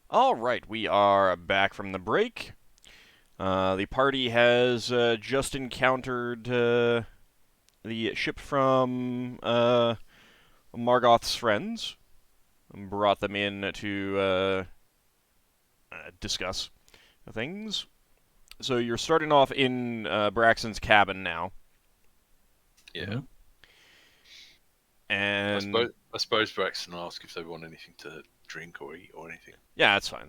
All right, we are back from the break. The party has just encountered the ship from Margoth's friends and brought them in to discuss things. So you're starting off in Braxon's cabin now, Yeah. I and suppose Braxton will ask if they want anything to drink or eat or anything. yeah, that's fine.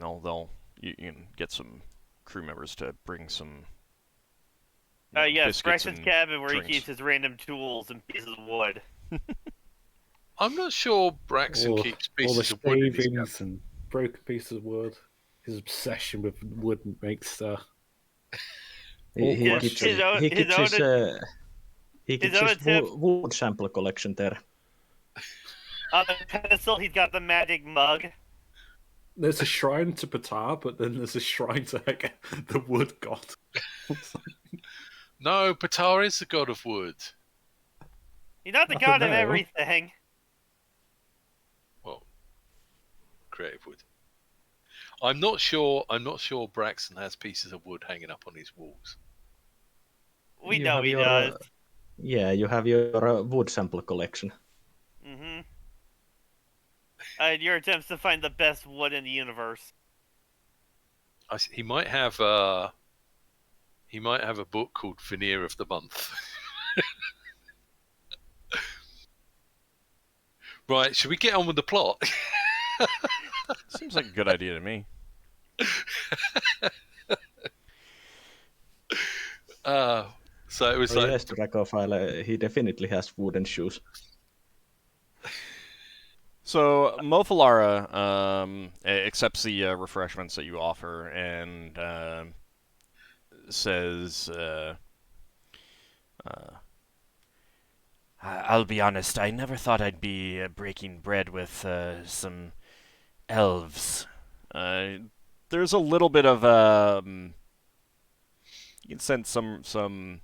You can get some crew members to bring some Yes, biscuits Braxton's and cabin where he drinks. keeps his random tools and pieces of wood. I'm not sure Braxton All, keeps all the pieces of wood in his cabin. shavings and broken pieces of wood. His obsession with wood makes stuff. He His, keeps his own, he his keeps own, he his keeps own his attempt wood sample collection there. on the pedestal. He's got the magic mug. There's a shrine to Ptah, but then there's a shrine to the wood god. No, Ptah is the god of wood. He's not the I god of know. everything. Well, creative wood. I'm not sure Braxton has pieces of wood hanging up on his walls. We You know have he your, does. Yeah, you have your wood sample collection. Mm-hmm. Your attempts to find the best wood in the universe. He might have a book called Veneer of the Month. Right, should we get on with the plot? Seems like a good idea to me. So it was like, Yes, Dracophile, he definitely has wooden shoes. So Mofalara accepts the refreshments that you offer and says, "I'll be honest. I never thought I'd be breaking bread with some elves. There's a little bit of you can sense some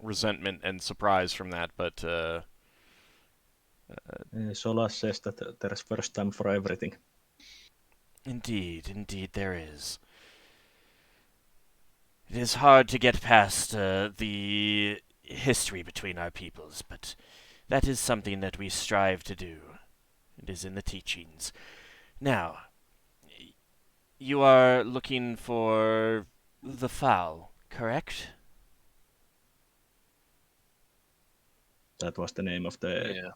resentment and surprise from that, but." Solas says that there's first time for everything. Indeed there is. It is hard to get past the history between our peoples, but that is something that we strive to do. It is in the teachings. Now, you are looking for the fowl, correct? That was the name of the... yeah.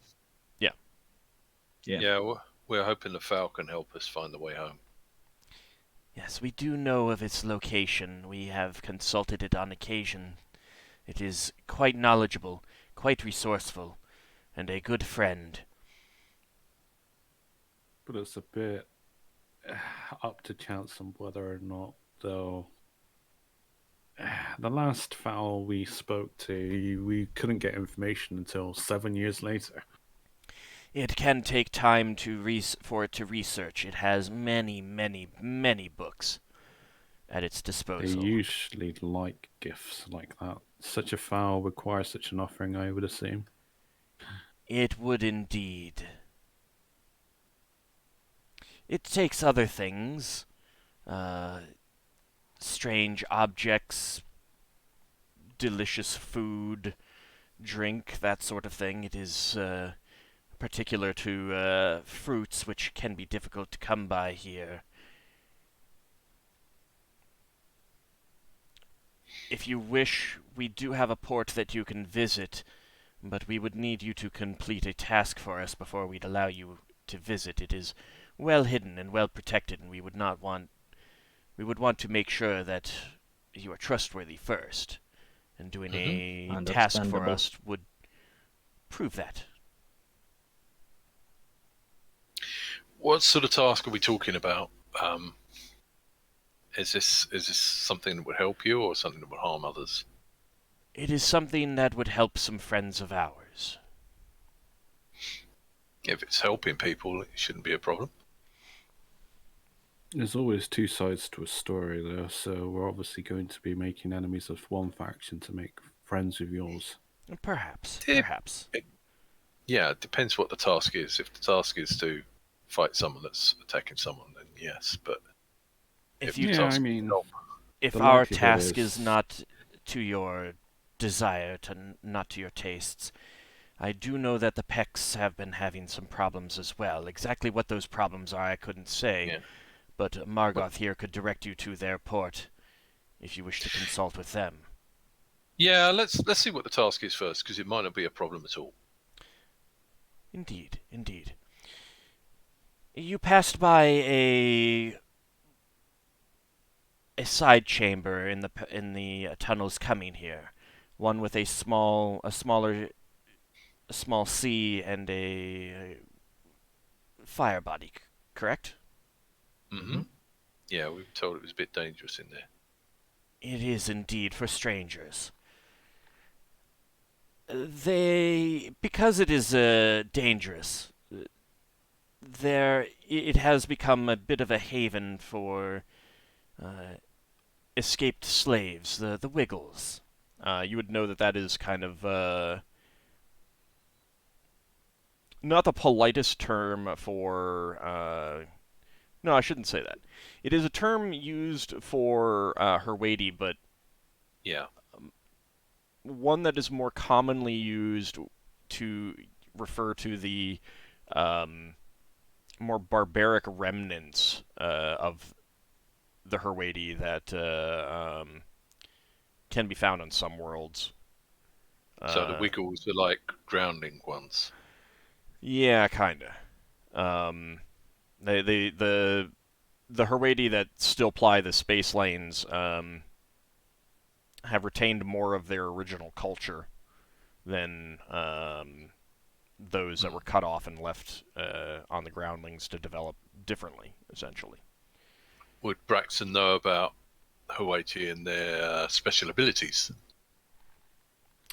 Yeah. Yeah, we're hoping the fowl can help us find the way home. Yes, we do know of its location. We have consulted it on occasion. It is quite knowledgeable, quite resourceful, and a good friend. But it's a bit up to chance on whether or not, though. The last fowl we spoke to, we couldn't get information until 7 years later. It can take time for it to research. It has many books at its They disposal. usually like gifts like that. Such a fowl requires such an offering, I would assume. It would indeed. It takes other things, strange objects, delicious food, drink, that sort of thing. It is particular to fruits, which can be difficult to come by here. If you wish, we do have a port that you can visit, but we would need you to complete a task for us before we'd allow you to visit. It is well hidden and well protected, and we would want to make sure that you are trustworthy first, and doing a task for Understandable. us would prove that. What sort of task are we talking about? Is this something that would help you or something that would harm others? It is something that would help some friends of ours. If it's helping people, it shouldn't be a problem. There's always two sides to a story, though, so we're obviously going to be making enemies of one faction to make friends with yours. Perhaps. Yeah, it depends what the task is. If the task is to fight someone that's attacking someone, then yes. But If you you Yeah, task I me mean, help. if the our likelihood task is- is not to your desire, not to your tastes, I do know that the Pecks have been having some problems as well. Exactly what those problems are, I couldn't say, Yeah. but Margoth here could direct you to their port if you wish to consult with them. Yeah, let's see what the task is first, because it might not be a problem at all. Indeed, indeed. You passed by a side chamber in the tunnels coming here, one with a small sea and a fire body. Correct? Mm-hmm. Yeah, we were told it was a bit dangerous in there. It is indeed for strangers. Because it is dangerous, it has become a bit of a haven for escaped slaves, the Wiggles. You would know that is kind of not the politest term for. No, I shouldn't say that. It is a term used for Herwadi, but Yeah. one that is more commonly used to refer to the more barbaric remnants of the Herwadi that can be found on some worlds. So the Wiggles are like grounding ones. Yeah, kinda. The Herwadi that still ply the space lanes have retained more of their original culture than those that were cut off and left on the groundlings to develop differently, essentially. Would Braxon know about Hawaii and their special abilities?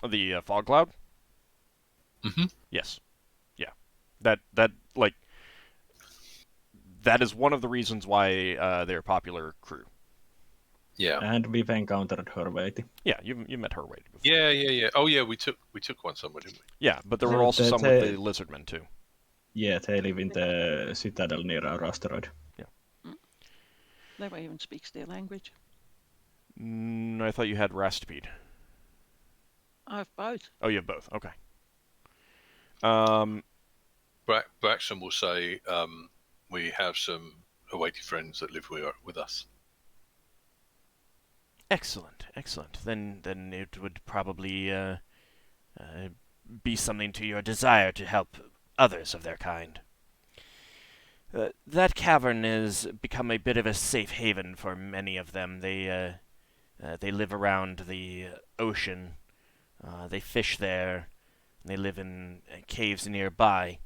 The fog cloud? Mm-hmm. Yes. Yeah. That is one of the reasons why they're a popular crew. Yeah. And we've encountered Hervati. Yeah, you met Herwadi before. Yeah. Oh yeah, we took one somewhere, didn't we? Yeah, but there So were also some they- with the lizardmen too. Yeah, they live in the citadel near our asteroid. They won't even speak their language. I thought you had Rastipede. I have both. Oh, you have both. Okay. Braxton will say we have some Hawaii friends that live with us. Excellent. Then it would probably be something to your desire to help others of their kind. That cavern has become a bit of a safe haven for many of them. They live around the ocean. They fish there. They live in caves nearby.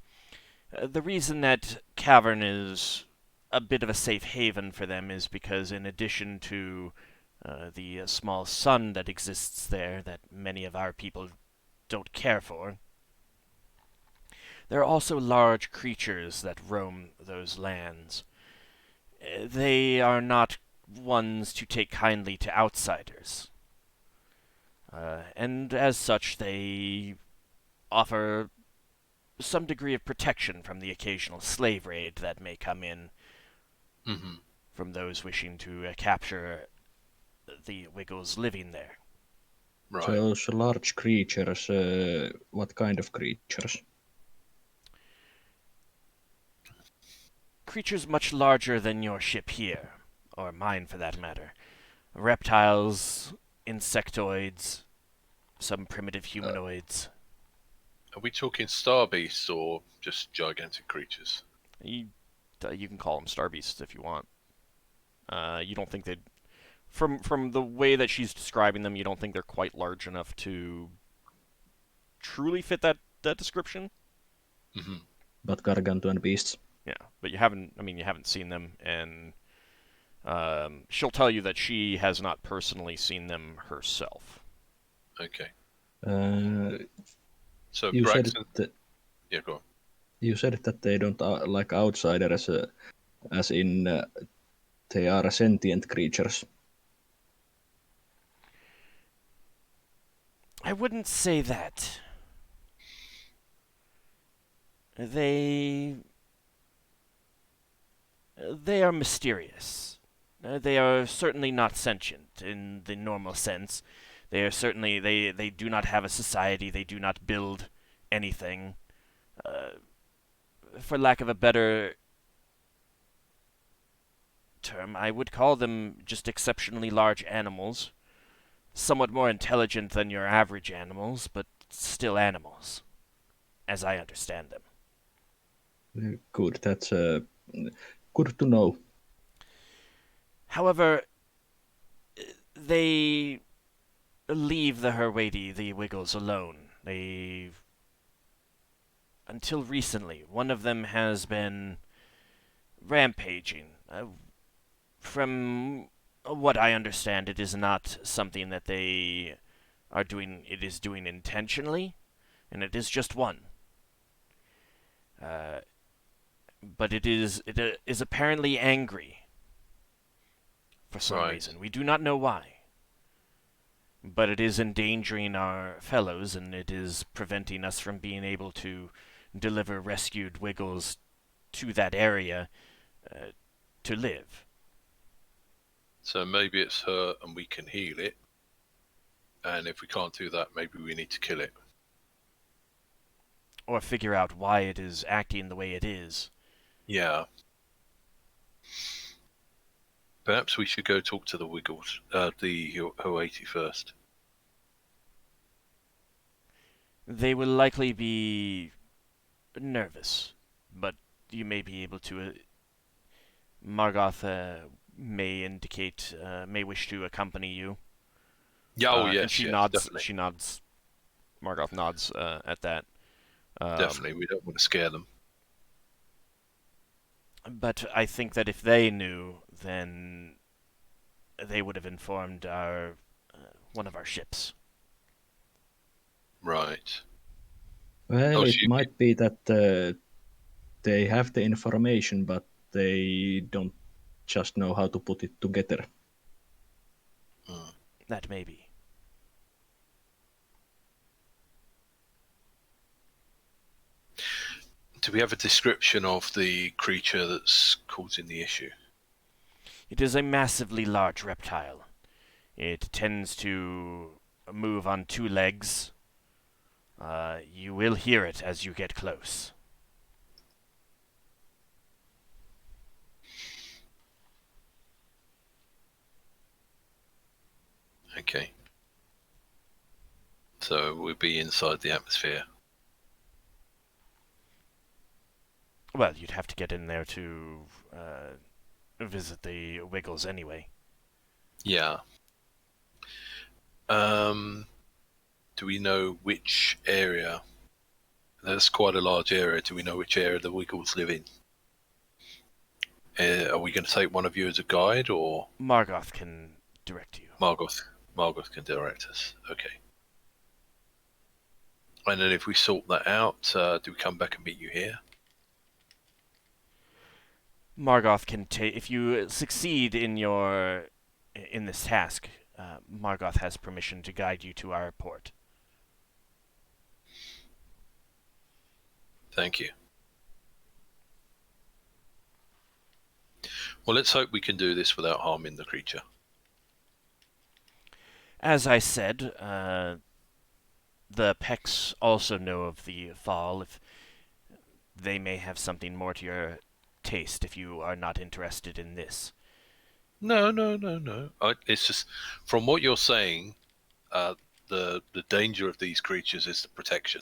The reason that cavern is a bit of a safe haven for them is because, in addition to the small sun that exists there that many of our people don't care for, there are also large creatures that roam those lands. They are not ones to take kindly to outsiders. And as such, they offer some degree of protection from the occasional slave raid that may come in Mm-hmm. from those wishing to capture the Wiggles living there. Right. So those large creatures, what kind of creatures? Creatures much larger than your ship here, or mine for that matter. Reptiles, insectoids, some primitive humanoids. Are we talking star beasts or just gigantic creatures? You can call them star beasts if you want. You don't think they'd... From the way that she's describing them, you don't think they're quite large enough to truly fit that description? Mm-hmm. But gargantuan beasts. Yeah, but you haven't seen them, and she'll tell you that she has not personally seen them herself. Okay. So So Braxton. Yeah, go on. You said that they don't like outsiders, as in they are sentient creatures. I wouldn't say that. They are mysterious. They are certainly not sentient in the normal sense. They are certainly they do not have a society. They do not build anything. For lack of a better term, I would call them just exceptionally large animals. Somewhat more intelligent than your average animals, but still animals, as I understand them. Good. That's good to know. However, they leave the Herwady, the Wiggles, alone. Until recently, one of them has been rampaging. From what I understand, it is not something that they are doing. It is doing intentionally, and it is just one. But it is apparently angry for some reason. We do not know why. But it is endangering our fellows, and it is preventing us from being able to deliver rescued Wiggles to that area to live. So maybe it's hurt and we can heal it. And if we can't do that, maybe we need to kill it. Or figure out why it is acting the way it is. Yeah. Perhaps we should go talk to the Wiggles, the Hoati first. They will likely be nervous, but you may be able to. Margoth may wish to accompany you. Yeah, And she nods. definitely. She nods. Margoth nods at that. Definitely, we don't want to scare them. But I think that if they knew, then they would have informed our one of our ships. Right. Well, it might be that they have the information, but they don't just know how to put it together. That may be. Do we have a description of the creature that's causing the issue? It is a massively large reptile. It tends to move on two legs. You will hear it as you get close. Okay. So we'll be inside the atmosphere. Well, you'd have to get in there to visit the Wiggles anyway. Yeah. Do we know which area? That's quite a large area. Do we know which area the Wiggles live in? Are we going to take one of you as a guide, or Margoth can direct you. Margoth can direct us. Okay. And then if we sort that out, do we come back and meet you here? Margoth can take. If you succeed in this task, Margoth has permission to guide you to our port. Thank you. Well, let's hope we can do this without harming the creature. As I said, the Pecks also know of the fall. If they may have something more to your taste, if you are not interested in this. No. It's just, from what you're saying, the danger of these creatures is the protection.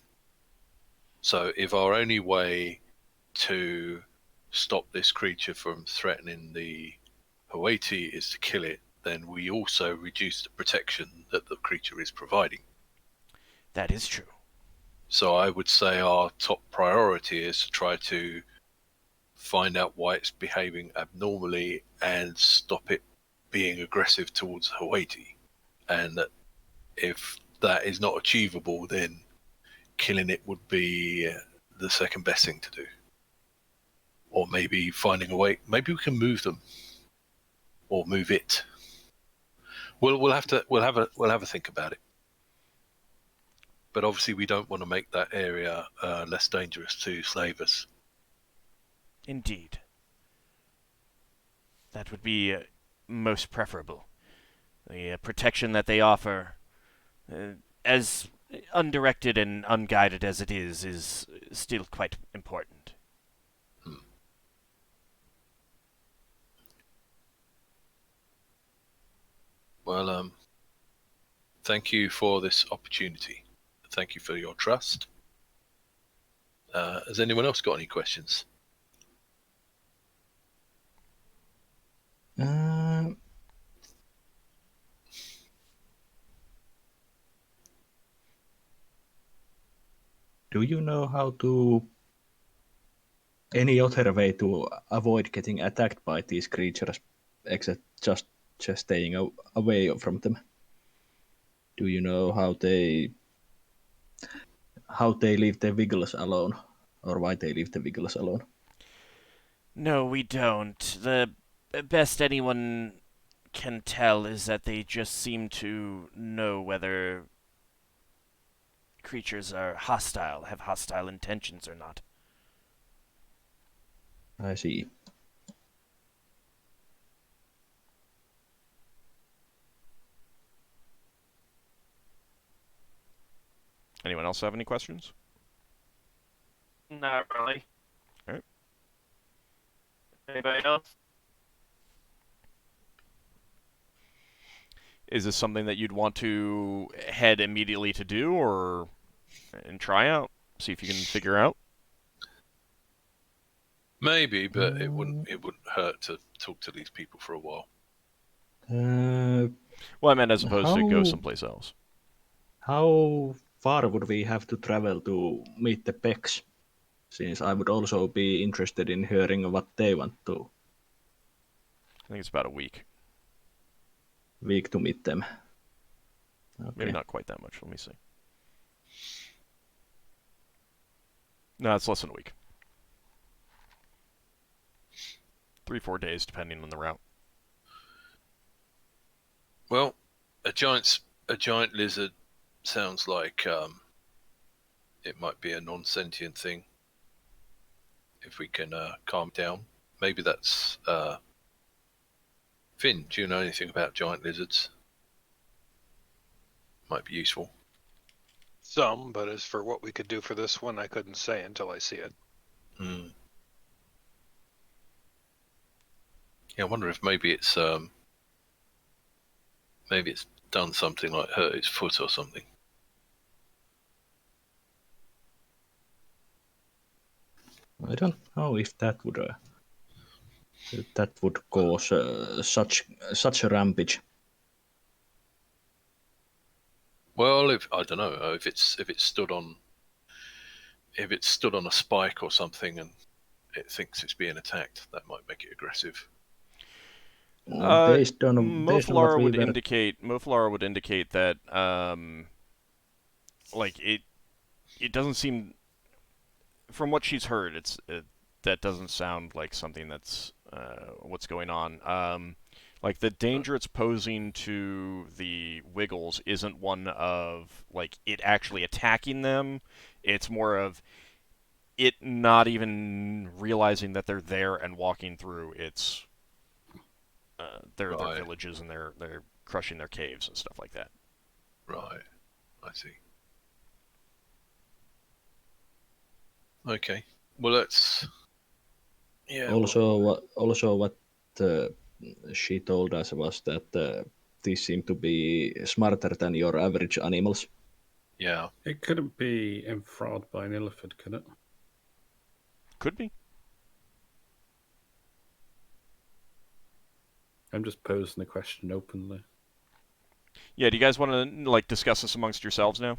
So if our only way to stop this creature from threatening the Hoati is to kill it, then we also reduce the protection that the creature is providing. That is true. So I would say our top priority is to try to find out why it's behaving abnormally and stop it being aggressive towards Hoati. And that if that is not achievable, then killing it would be the second best thing to do. Or maybe finding a way. Maybe we can move them, or move it. We'll have a think about it. But obviously, we don't want to make that area less dangerous to slavers. Indeed. That would be most preferable. The protection that they offer, as undirected and unguided as it is still quite important. Well, thank you for this opportunity. Thank you for your trust. Has anyone else got any questions? Do you know how to... any other way to avoid getting attacked by these creatures, except just staying away from them? Do you know how they leave the Wiggles alone, or why they leave the Wiggles alone? No, we don't. The best anyone can tell is that they just seem to know whether creatures are hostile, have hostile intentions or not. I see. Anyone else have any questions? Not really. All right. Anybody else? Is this something that you'd want to head immediately to do, or and try out, see if you can figure out? Maybe, but it wouldn't hurt to talk to these people for a while. Well, I meant as opposed to go someplace else. How far would we have to travel to meet the Pecks? Since I would also be interested in hearing what they want to. I think it's about a week. Week to meet them. Okay. Maybe not quite that much. Let me see. No, it's less than a week. 3-4 days, depending on the route. Well, a giant lizard sounds like it might be a non-sentient thing. If we can calm down, maybe that's Finn. Do you know anything about giant lizards? Might be useful. Some, but as for what we could do for this one, I couldn't say until I see it. Yeah, I wonder if maybe it's done something like hurt its foot or something. I don't know if that would cause such a rampage. Well, I don't know if it's stood on a spike or something and it thinks it's being attacked, that might make it aggressive. Mohani would indicate that like it doesn't seem, from what she's heard, that doesn't sound like something that's what's going on. Like the danger it's posing to the Wiggles isn't one of like it actually attacking them. It's more of it not even realizing that they're there and walking through its their villages, and they're crushing their caves and stuff like that. Right, I see. Okay, well let's. Yeah. Also, what she told us was that these seem to be smarter than your average animals. Yeah. It couldn't be enthralled by an elephant, could it? Could be. I'm just posing the question openly. Yeah, do you guys want to like discuss this amongst yourselves now?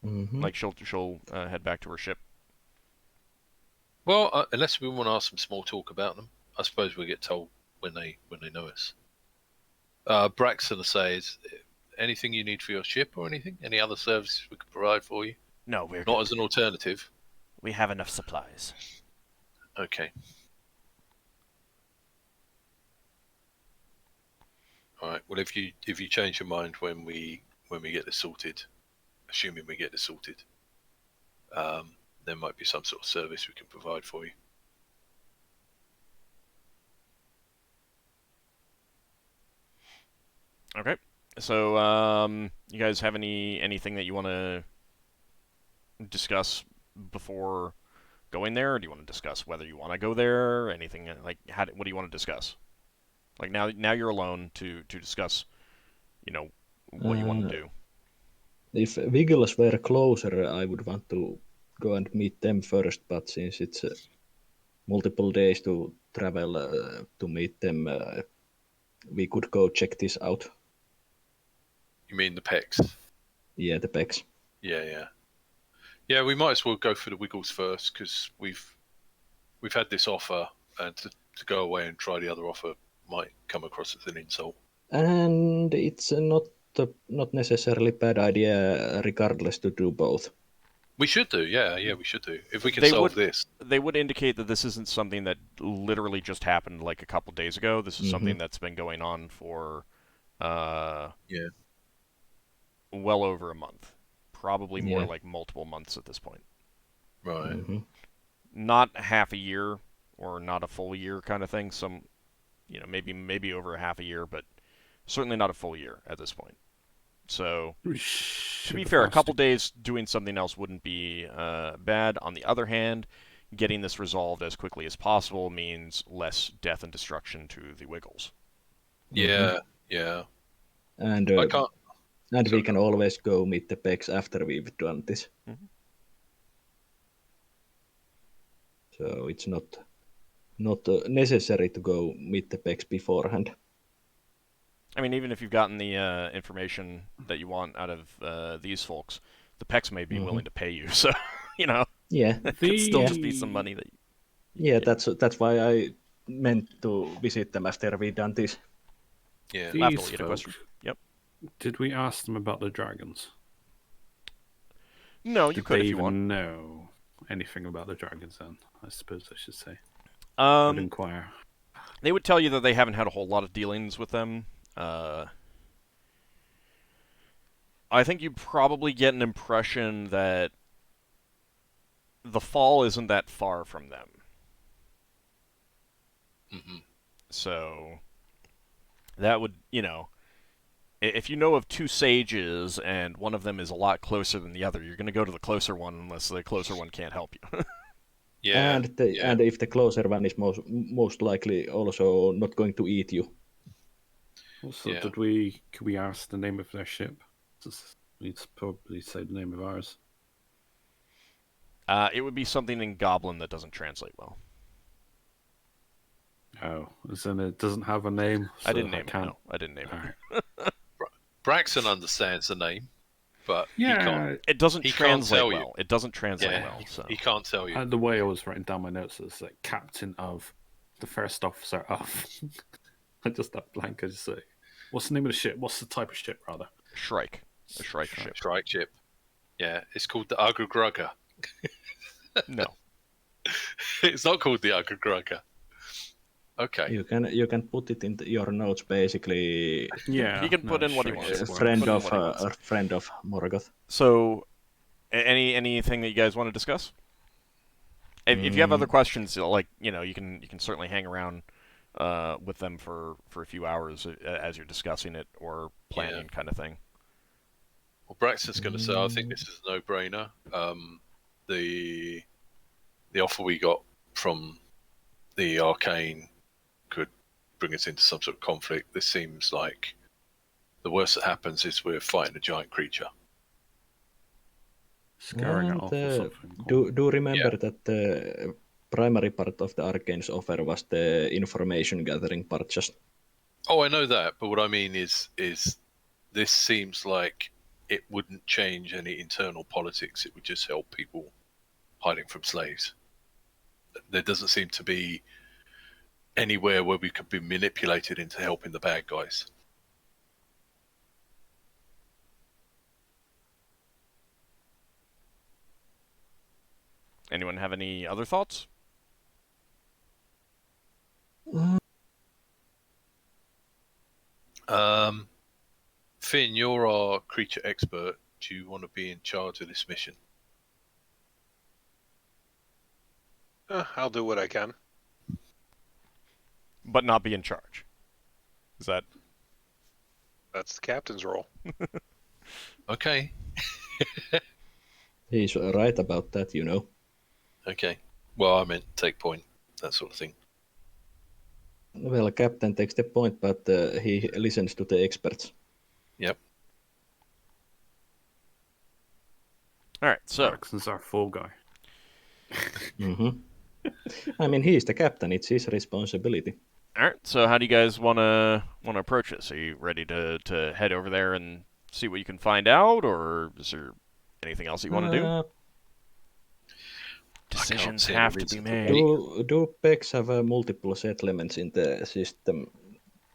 Mm-hmm. Like she'll head back to her ship. Well, unless we want to ask some small talk about them, I suppose we'll get told when they know us. Braxon says, anything you need for your ship or anything? Any other services we could provide for you? No, we're not good. As an alternative. We have enough supplies. Okay. All right. Well, if you change your mind when we get this sorted, assuming we get this sorted, there might be some sort of service we can provide for you. Okay. So, you guys have anything that you want to discuss before going there, or do you want to discuss whether you want to go there? Anything like what do you want to discuss? Like now you're alone to discuss, what you want to do. If Wiggles were closer, I would want to go and meet them first, but since it's multiple days to travel to meet them, we could go check this out. You mean the pecs? Yeah, the pecs. Yeah. Yeah, we might as well go for the Wiggles first because we've had this offer, and to go away and try the other offer might come across as an insult. And it's not necessarily bad idea, regardless, to do both. We should do, yeah, we should do. If we can solve this. They would indicate that this isn't something that literally just happened like a couple days ago. This is something that's been going on for well over a month. Probably more like multiple months at this point. Right. Mm-hmm. Not half a year or not a full year kind of thing. Some, maybe over a half a year, but certainly not a full year at this point. So, to be fair, a couple days doing something else wouldn't be bad. On the other hand, getting this resolved as quickly as possible means less death and destruction to the Wiggles. Yeah. And I can't. And we can always go meet the pecs after we've done this. Mm-hmm. So it's not necessary to go meet the pecs beforehand. I mean, even if you've gotten the information that you want out of these folks, the pecs may be willing to pay you. So, Yeah, it could still just be some money that. That's why I meant to visit them after we've done this. Yeah. Lafdul, you had a question? Yep. Did we ask them about the dragons? No, you could if you want. Know anything about the dragons? Then I suppose I should say. I'd inquire. They would tell you that they haven't had a whole lot of dealings with them. I think you probably get an impression that the fall isn't that far from them. Mm-hmm. So that would, if you know of two sages and one of them is a lot closer than the other, you're going to go to the closer one unless the closer one can't help you. Yeah. And if the closer one is most likely also not going to eat you. Also, could we ask the name of their ship? We'd probably say the name of ours. It would be something in Goblin that doesn't translate well. Oh, as in it doesn't have a name? So I didn't name it. No, I didn't name it. Braxon understands the name, but it doesn't translate well. It doesn't translate well. So he can't tell you. The way I was writing down my notes is like captain of the first officer of. I just that blank. I just say, what's the name of the ship? What's the type of ship, rather? Shrike. A Shrike ship. Shrike ship. Yeah, it's called the Ugruggrugger. No. It's not called the Ugruggrugger. Okay. You can put it in your notes basically. Yeah. He can put in what he wants. A friend of Morgoth. So, anything that you guys want to discuss? If you have other questions, like you can certainly hang around with them for a few hours as you're discussing it or planning kind of thing. Well, Braxton's going to say, I think this is a no-brainer. The offer we got from the Arcane could bring us into some sort of conflict. This seems like the worst that happens is we're fighting a giant creature. Scaring it off or something. Do remember that the primary part of the Arcane's offer was the information gathering part just. Oh, I know that, but what I mean is this seems like it wouldn't change any internal politics. It would just help people hiding from slaves. There doesn't seem to be anywhere where we could be manipulated into helping the bad guys. Anyone have any other thoughts? Finn, you're our creature expert. Do you want to be in charge of this mission? I'll do what I can. But not be in charge. Is that... That's the captain's role. Okay. He's right about that, you know. Okay. Well, I meant take point, that sort of thing. Well, captain takes the point, but he listens to the experts. Yep. All right, so Braxon's our fall guy. Hmm. I mean, he's the captain. It's his responsibility. all right, so how do you guys wanna approach this? Are you ready to head over there and see what you can find out, or is there anything else you want to do? Decisions see any have to be reason to made. wait. Do pegs have multiple settlements in the system,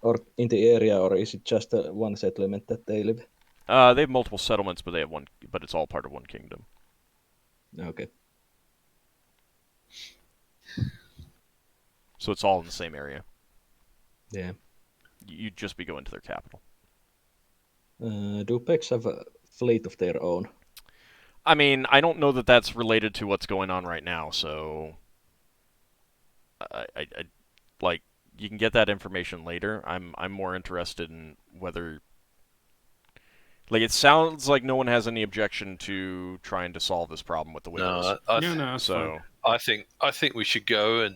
or in the area, or is it just one settlement that they live? They have multiple settlements, but they have one. But it's all part of one kingdom. Okay. So it's all in the same area. Yeah. You'd just be going to their capital. Do pegs have a fleet of their own? I mean, I don't know that that's related to what's going on right now, so I like you can get that information later. I'm more interested in whether like it sounds like no one has any objection to trying to solve this problem with the widows. No, Yeah, no, that's So fine. I think we should go and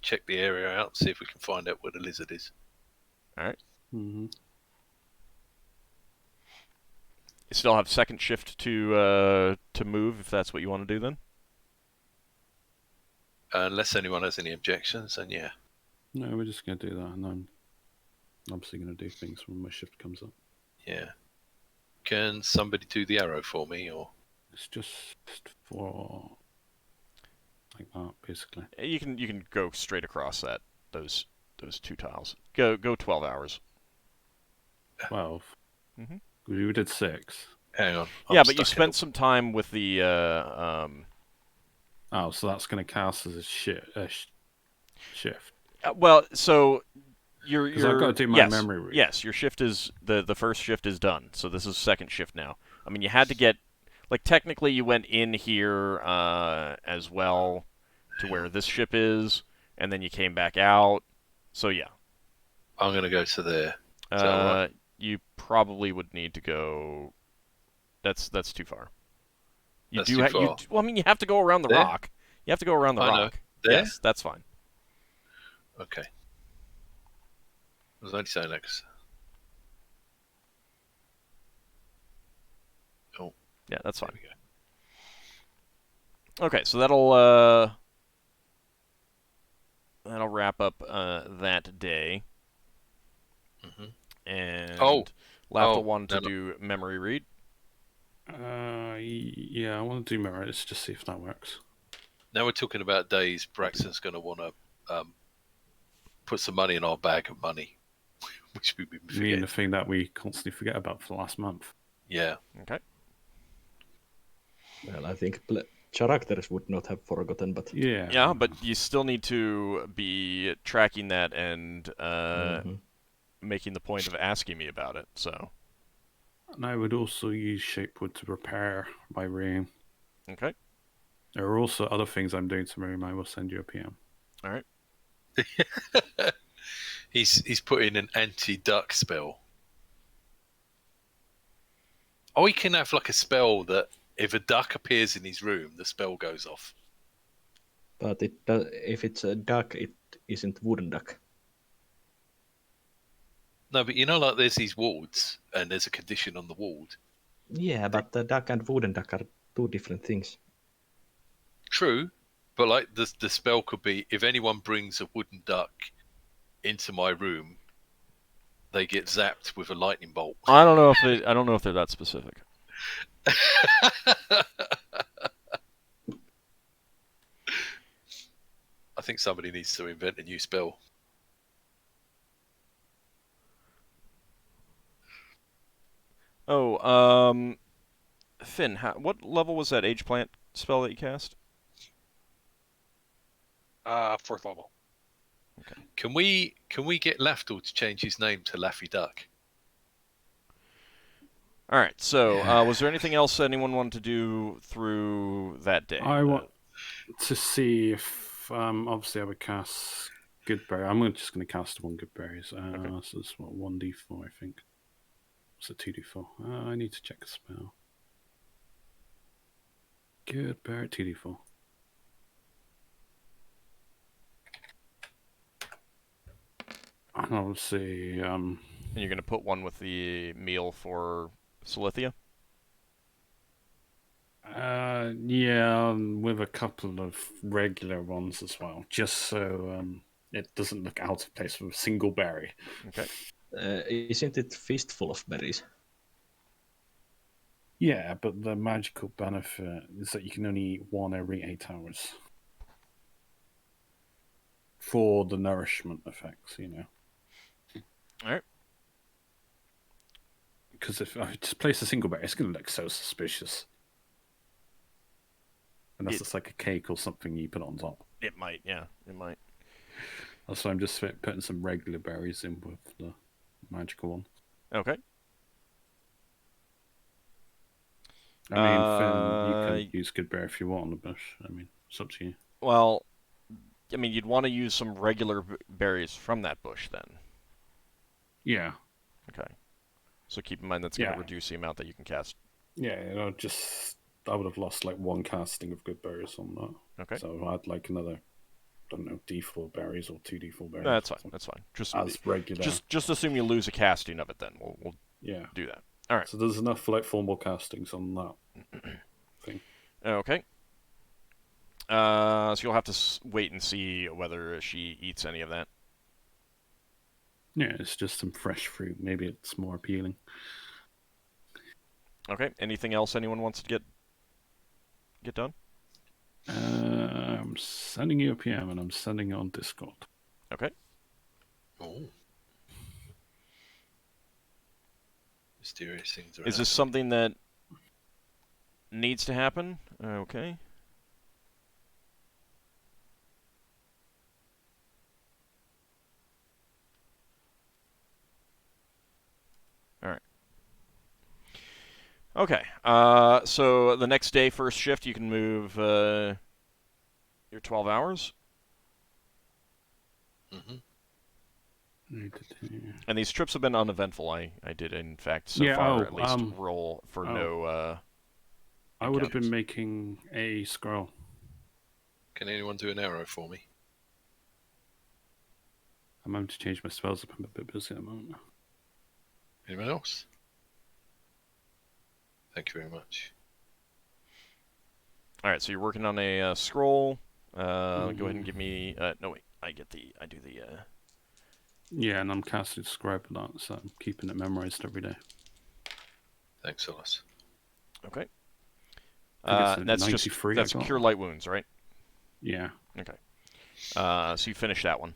check the area out, see if we can find out where the lizard is. Mm-hmm. you still have second shift to move if that's what you want to do then. Unless anyone has any objections, then yeah. No, we're just going to do that, and I'm obviously going to do things when my shift comes up. Yeah. Can somebody do the arrow for me, or? It's just for like that, basically. You can go straight across those 2 tiles. Go 12 hours. 12. Mhm. We did 6. Hang on. Yeah, I'm but you stuck in spent some time with the Oh, so that's going to cast as a shift. well, so your 'Cause I've got to do my yes, memory read. Yes, your shift is the first shift is done. So this is second shift now. I mean, you had to get like technically you went in here as well to where this ship is, and then you came back out. So yeah, I'm going to go to there. Is that all right? you probably would need to go. That's too far. You That's do. too far. Well, I mean, you have to go around the There? rock. You have to go around the I know. rock. There? Yes, that's fine. Okay. I was only saying that 'cause- Oh, Yeah, that's there fine. we go. Okay, so that'll wrap up that day. Mhm. And Oh. Lafdul Oh, wanted to no. do memory read. Yeah, I want to do memory. Let's just see if that works. Now we're talking about days. Braxton's going to want to put some money in our bag of money, which we've been You mean the forgetting. thing that we constantly forget about for the last month? Yeah. Okay. Well, I think characters would not have forgotten, but Yeah. Yeah, but you still need to be tracking that and Mhm. making the point of asking me about it. So And I would also use Shapewood to repair my room. okay. There are also other things I'm doing to my room. I will send you a PM. All right. He's put in an anti-duck spell. Oh, he can have like a spell that if a duck appears in his room, the spell goes off. But if it's a duck, it isn't wooden duck. No, but you know, like there's these wards, and there's a condition on the ward. Yeah, but the duck and wooden duck are two different things. True, but like the spell could be if anyone brings a wooden duck into my room, they get zapped with a lightning bolt. I don't know if they're that specific. I think somebody needs to invent a new spell. Oh, Finn, what level was that age plant spell that you cast? 4th level. Can we get Lafdul to change his name to Laffy Duck? All right. So, was there anything else anyone wanted to do through that day? I want to see if obviously I would cast Goodberry. I'm just going to cast one Goodberry. So it's what 1d4, I think. It's a 2d4. I need to check a spell. Good bear 2d4. And I'll see. And you're going to put one with the meal for Silithia? Yeah, with a couple of regular ones as well, just so it doesn't look out of place with a single berry. Okay. Isn't it fistful of berries? Yeah, but the magical benefit is that you can only eat one every 8 hours. For the nourishment effects, Alright. Because if I just place a single berry, it's going to look so suspicious. Unless it's like a cake or something you put on top. It might, yeah. It might. That's why I'm just putting some regular berries in with the magical one. Okay. I mean, Finn, you can use good berry if you want on the bush. I mean, it's up to you. Well, I mean, you'd want to use some regular berries from that bush then. Yeah. Okay. So keep in mind that's going to reduce the amount that you can cast. Yeah, I would have lost like one casting of good berries on that. Okay. So I'd like another, I don't know, D4 berries or 2D4 berries. No, that's fine. That's fine. Just as regular. Just assume you lose a casting of it then. We'll do that. All right. So there's enough for like 4 more castings on that thing. Okay. So you'll have to wait and see whether she eats any of that. Yeah, it's just some fresh fruit. Maybe it's more appealing. Okay. Anything else anyone wants to get done? I'm sending you a PM and I'm sending it on Discord. Okay. Oh. Mysterious things. Is this something that needs to happen? Okay. All right. Okay. So the next day, first shift, you can move your 12 hours. Mm-hmm. And these trips have been uneventful. I did, in fact, so far at least roll for no. I would have been making a scroll. Can anyone do an arrow for me? I'm having to change my spells up. I'm a bit busy at the moment. Anyone else? Thank you very much. All right, so you're working on a scroll. Go ahead and give me. No, wait. I do the. Yeah, and I'm casting Scribe on that, so I'm keeping it memorized every day. Thanks, Solas. Okay. That's just cure light wounds, right? Yeah. Okay. So you finish that one.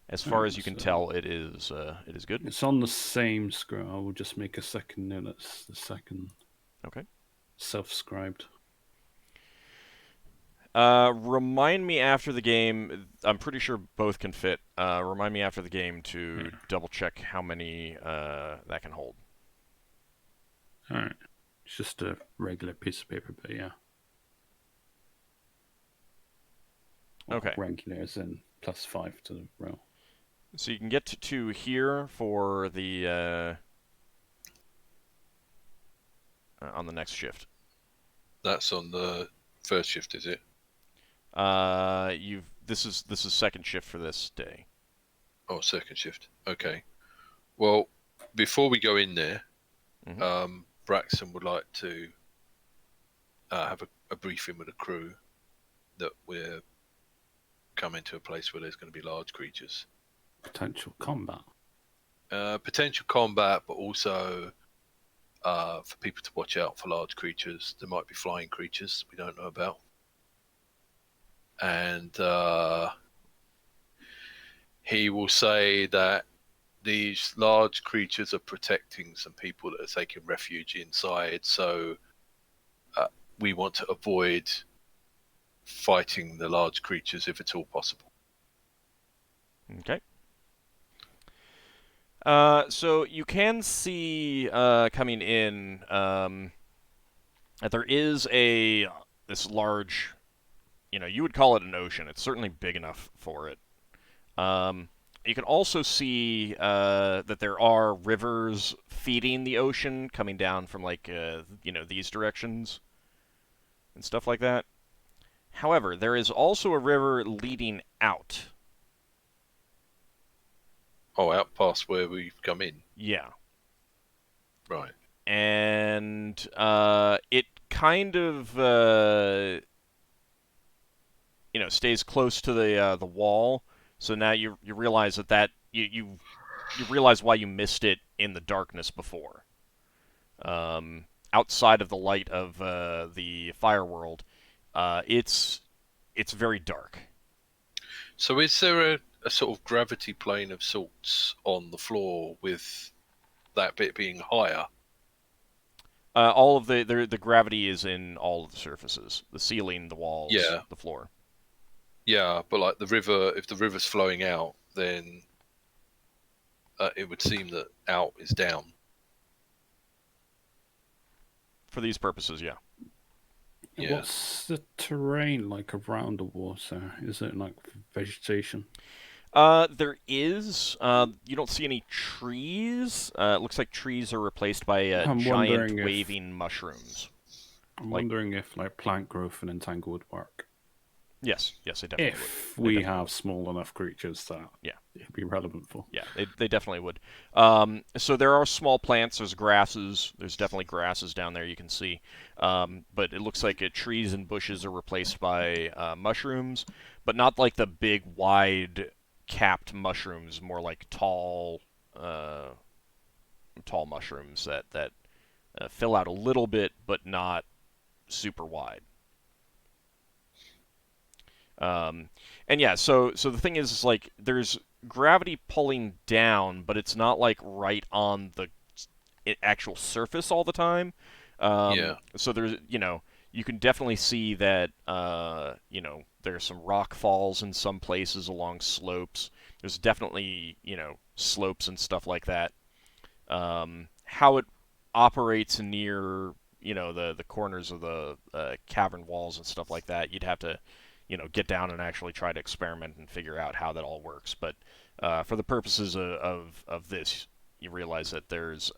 As far as you can tell, it is good. It's on the same scroll. I will just make a second note. That's the second. Okay. Self-scribed. Remind me after the game. I'm pretty sure both can fit. Remind me after the game to double check how many that can hold. All right. It's just a regular piece of paper, but yeah. Okay. Regular as in +5 to the roll. So you can get to here for the on the next shift. That's on the first shift, is it? This is second shift for this day. Oh, second shift. Okay. Well, before we go in there, Braxon would like to have a briefing with the crew that we're coming to a place where there's going to be large creatures. Potential combat. Potential combat, but also for people to watch out for large creatures. There might be flying creatures we don't know about. And he will say that these large creatures are protecting some people that are taking refuge inside, so we want to avoid fighting the large creatures if at all possible. Okay. So you can see coming in that there is this large, you would call it an ocean. It's certainly big enough for it. You can also see that there are rivers feeding the ocean coming down from, like, these directions and stuff like that. However, there is also a river leading out. Oh, out past where we've come in. Yeah. Right. And it kind of stays close to the wall. So now you realize that you realize why you missed it in the darkness before. Outside of the light of the fire world, it's very dark. So is there a sort of gravity plane of sorts on the floor with that bit being higher? All of the gravity is in all of the surfaces, the ceiling, the walls, Yeah. the floor. Yeah, but like the river, if the river's flowing out, then it would seem that out is down. For these purposes, yeah. Yeah. What's the terrain like around the water? Is it like vegetation? There is. You don't see any trees. It looks like trees are replaced by I'm giant wondering if- waving mushrooms. I'm Like- wondering if like plant growth and entangle would work. Yes, they definitely If would. we definitely have small enough creatures that it'd be relevant for. Yeah, they definitely would. So there are small plants. There's grasses. There's definitely grasses down there you can see. But it looks like trees and bushes are replaced by mushrooms, but not like the big, wide, capped mushrooms. More like tall mushrooms that fill out a little bit, but not super wide. And yeah, so the thing is like there's gravity pulling down, but it's not like right on the actual surface all the time. Yeah. So there's you can definitely see that there's some rock falls in some places along slopes. There's definitely slopes and stuff like that. How it operates near the corners of the cavern walls and stuff like that, you'd have to get down and actually try to experiment and figure out how that all works. But for the purposes of this, you realize that there's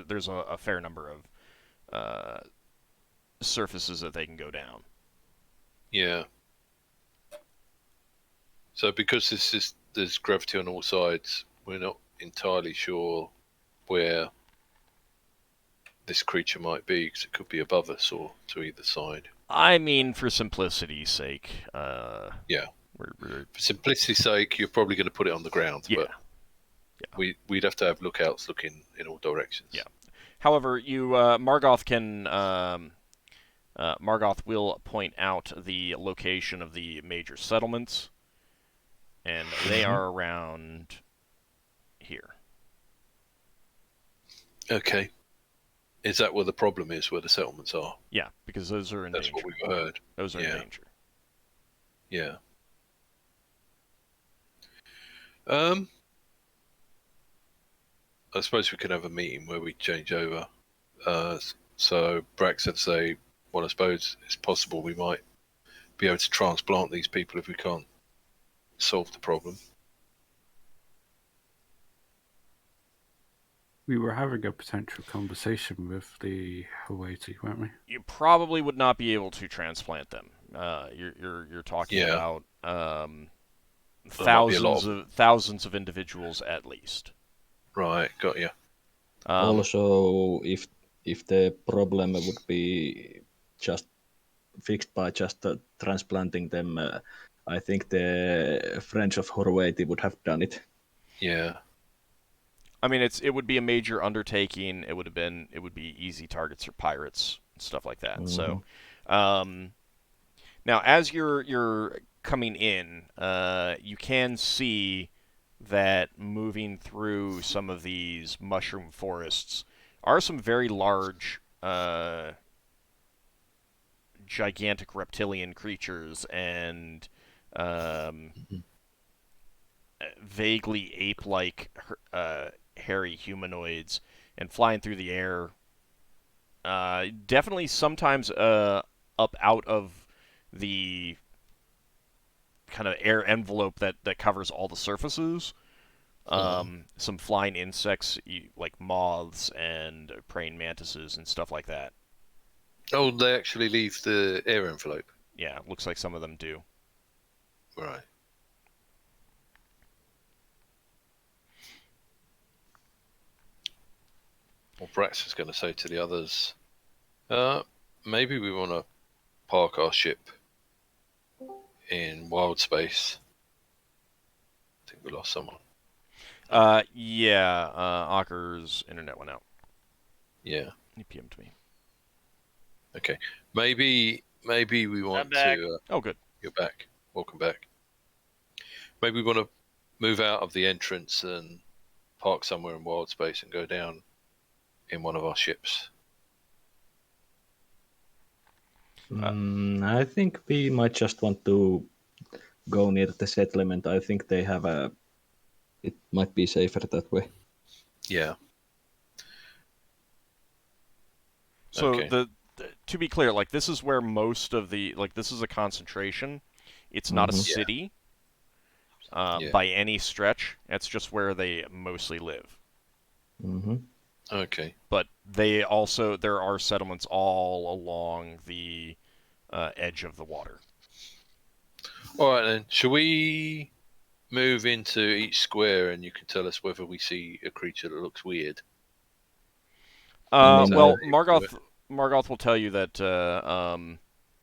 there's a fair number of surfaces that they can go down. Yeah. So because there's gravity on all sides, we're not entirely sure where this creature might be, because it could be above us or to either side. I mean, for simplicity's sake, Yeah. we're For simplicity's sake, you're probably going to put it on the ground, yeah. but we'd have to have lookouts looking in all directions. Yeah. However, Margoth will point out the location of the major settlements, and they are around here. Okay. Is that where the problem is, where the settlements are? Yeah, because those are in That's danger. what we've heard. Those are in Yeah. danger. Yeah. I suppose we could have a meeting where we change over. So Brax said say, well, I suppose it's possible we might be able to transplant these people if we can't solve the problem. We were having a potential conversation with the Hawaii, weren't we? You probably would not be able to transplant them. You're talking about thousands of individuals at least. Right, got you. Also, if the problem would be just fixed by just transplanting them, I think the Friends of Horwaiti would have done it. Yeah. I mean, it would be a major undertaking. It would be easy targets for pirates and stuff like that. So, now as you're coming in, you can see that moving through some of these mushroom forests are some very large, gigantic reptilian creatures and vaguely ape-like hairy humanoids, and flying through the air. Definitely sometimes up out of the kind of air envelope that covers all the surfaces. Some flying insects like moths and praying mantises and stuff like that. Oh, they actually leave the air envelope. Yeah, looks like some of them do. Right. Well, Brax is going to say to the others, maybe we want to park our ship in Wildspace. I think we lost someone. Yeah, Ockar's internet went out. Yeah. He PM'd me. Okay. Maybe we want I'm back. to... Oh, good. You're back. Welcome back. Maybe we want to move out of the entrance and park somewhere in Wildspace and go down in one of our ships. I think we might just want to go near the settlement. I think they have a... It might be safer that way. Yeah. So Okay. to be clear, like this is where most of the this is a concentration. It's not a Mhm. city Yeah. by any stretch. That's just where they mostly live. Mm-hmm. Okay. But there are settlements all along the edge of the water. All right then. Shall we move into each square and you can tell us whether we see a creature that looks weird? I mean, Well, I- Margoth will tell you that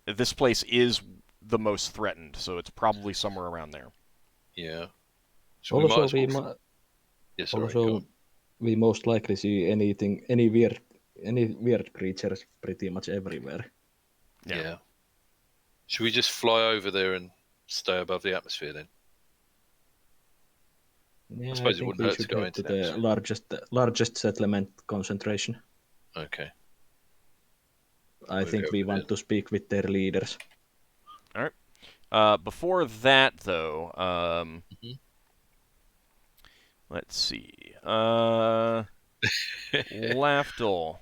this place is the most threatened, so it's probably somewhere around there. Yeah. So we might Also, as well... Yes, sorry, go also on. we most likely see any weird creatures pretty much everywhere. Yeah. Should we just fly over there and stay above the atmosphere then? Yeah, I suppose it think wouldn't we hurt to should go head into to the the atmosphere. largest settlement concentration. Okay. I We'll think go we for want it. to speak with their leaders. All right. Before that, though, Mhm. let's see. Lafdul.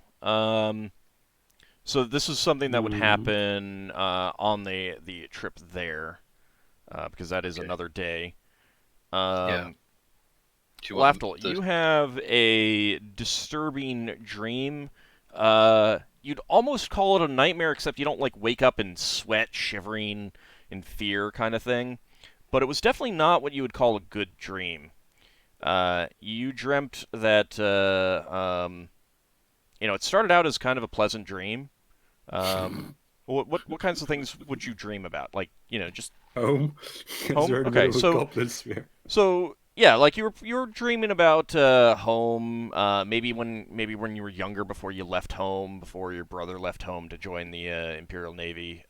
So this is something that would happen on the trip there, because that is Okay. another day. Yeah. Do you want Lafdul, the... you have a disturbing dream. You'd almost call it a nightmare, except you don't like wake up in sweat, shivering in fear kind of thing. But it was definitely not what you would call a good dream. You dreamt that it started out as kind of a pleasant dream. What kinds of things would you dream about? Like, just Home. home. You're in the Okay, middle of a so goblin sphere. yeah, like you were dreaming about home. Maybe when you were younger, before you left home, before your brother left home to join the Imperial Navy.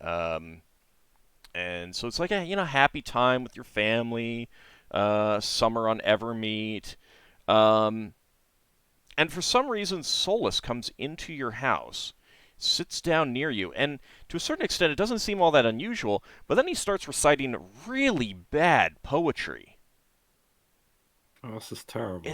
And so it's like a happy time with your family. Summer on Evermeet. And for some reason, Solas comes into your house, sits down near you, and to a certain extent, it doesn't seem all that unusual, but then he starts reciting really bad poetry. Oh, this is terrible.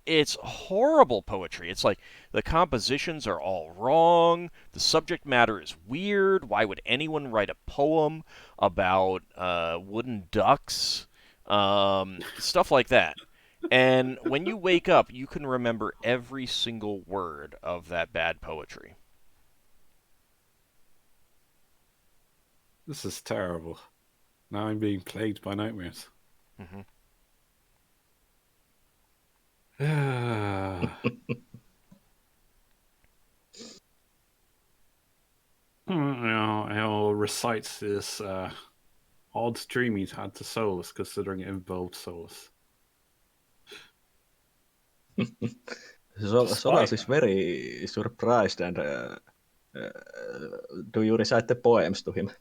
It's horrible poetry. It's like the compositions are all wrong, the subject matter is weird. Why would anyone write a poem about wooden ducks? Stuff like that. And when you wake up, you can remember every single word of that bad poetry. This is terrible. Now I'm being plagued by nightmares. Mm-hmm. He'll recite this odd dream he's had to Solas, considering it involved Solas. Solas is very surprised, and do you recite the poems to him?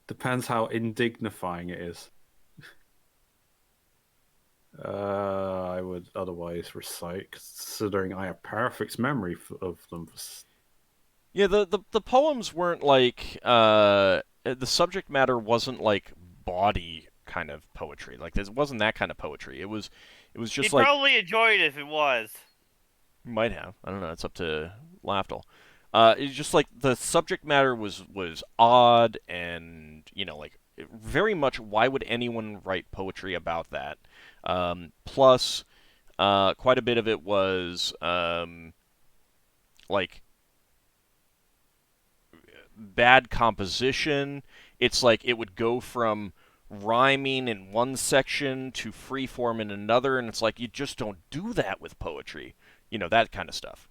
Depends how indignifying it is. I would otherwise recite, considering I have perfect memory of them. Yeah, the poems weren't like the subject matter wasn't like bawdy kind of poetry. Like this wasn't that kind of poetry. It was just He'd like probably enjoy it if it was. might have. I don't know. It's up to Lafdul. It's just like the subject matter was odd and like very much, why would anyone write poetry about that? Plus, quite a bit of it was like bad composition. It's like it would go from rhyming in one section to freeform in another, and it's like you just don't do that with poetry. That kind of stuff.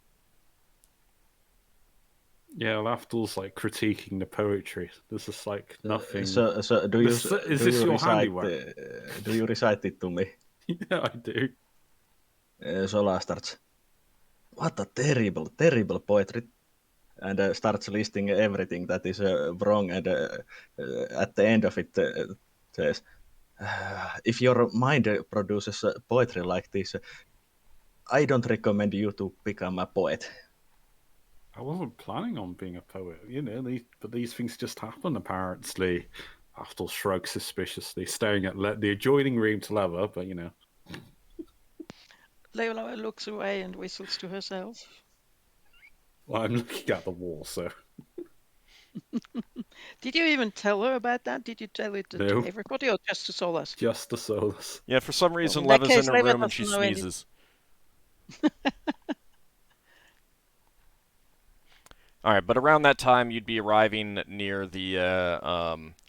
Yeah, Lafdul's like critiquing the poetry. This is like nothing. So do you Is do this you your recite handiwork? do you recite it to me? Yeah, I do. Solas starts. What a terrible poetry, and starts listing everything that is wrong, and at the end of it says, if your mind produces poetry like this, I don't recommend you to become a poet. I wasn't planning on being a poet, but these things just happen, apparently. Lafdul shrugs suspiciously, staring at the adjoining room to Leva, but Leila looks away and whistles to herself. Well, I'm looking at the wall, so... Did you even tell her about that? Did you tell it to No. everybody or just to Solas? Just the Solas. Yeah, for some reason, in that Leva's case, in her Leva room and she doesn't know any- sneezes. All right, but around that time, you'd be arriving near the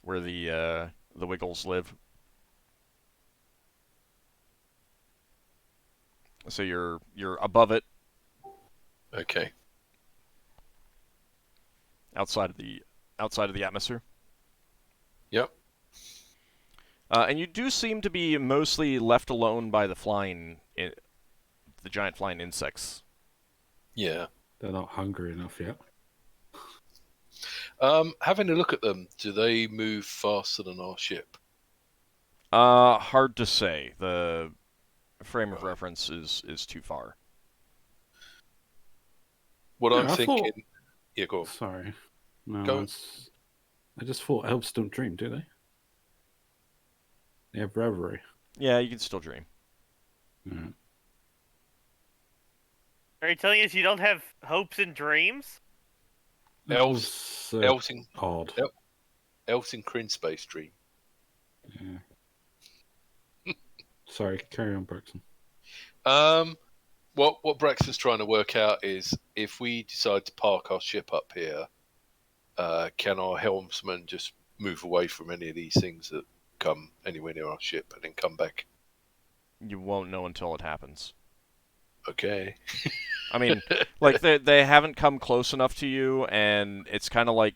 where the Wiggles live. So you're above it, Okay. outside of the atmosphere. Yep. And you do seem to be mostly left alone by the giant flying insects. Yeah. They're not hungry enough yet. Having a look at them, do they move faster than our ship? Hard to say. The frame of Right. reference is too far. What Yeah, I'm I thinking... thought- Yeah, go on. Sorry. No, Go on. I just thought elves don't dream, do they? They have reverie. Yeah, you can still dream. Yeah. Are you telling us you don't have hopes and dreams? Elves are elves in odd. Yep. Elves in Crin Space dream. Yeah. Sorry, carry on, Braxon. What Braxton's trying to work out is if we decide to park our ship up here, can our helmsman just move away from any of these things that come anywhere near our ship and then come back? You won't know until it happens. Okay. I mean, like they haven't come close enough to you, and it's kind of like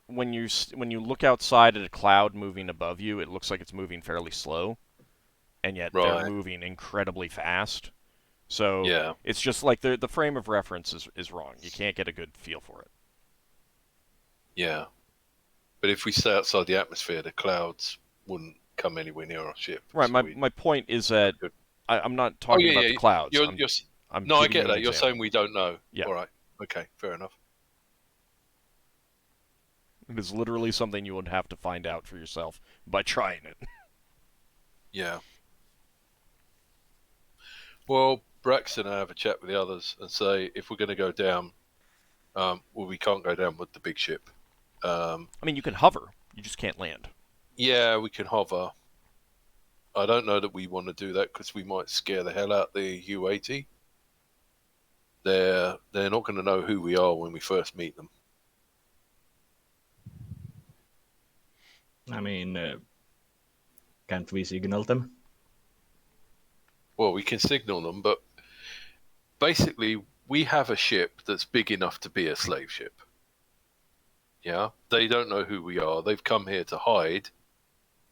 when you look outside at a cloud moving above you, it looks like it's moving fairly slow, and yet they're Right. moving incredibly fast. So Yeah. it's just like the frame of reference is wrong. You can't get a good feel for it. Yeah. But if we stay outside the atmosphere, the clouds wouldn't come anywhere near our ship. Right. so My point is that Good. I'm not talking about the clouds. You're, I'm no, I giving get you an that. You're example. saying we don't know. Yeah. All right. Okay. Fair enough. It is literally something you would have to find out for yourself by trying it. Yeah. Well, Braxton and I have a chat with the others and say if we're going to go down, well, we can't go down with the big ship. I mean, you can hover. You just can't land. Yeah, we can hover. I don't know that we want to do that because we might scare the hell out the U-80. They're not going to know who we are when we first meet them. I mean, can't we signal them? Well, we can signal them, but basically we have a ship that's big enough to be a slave ship. Yeah, they don't know who we are. They've come here to hide.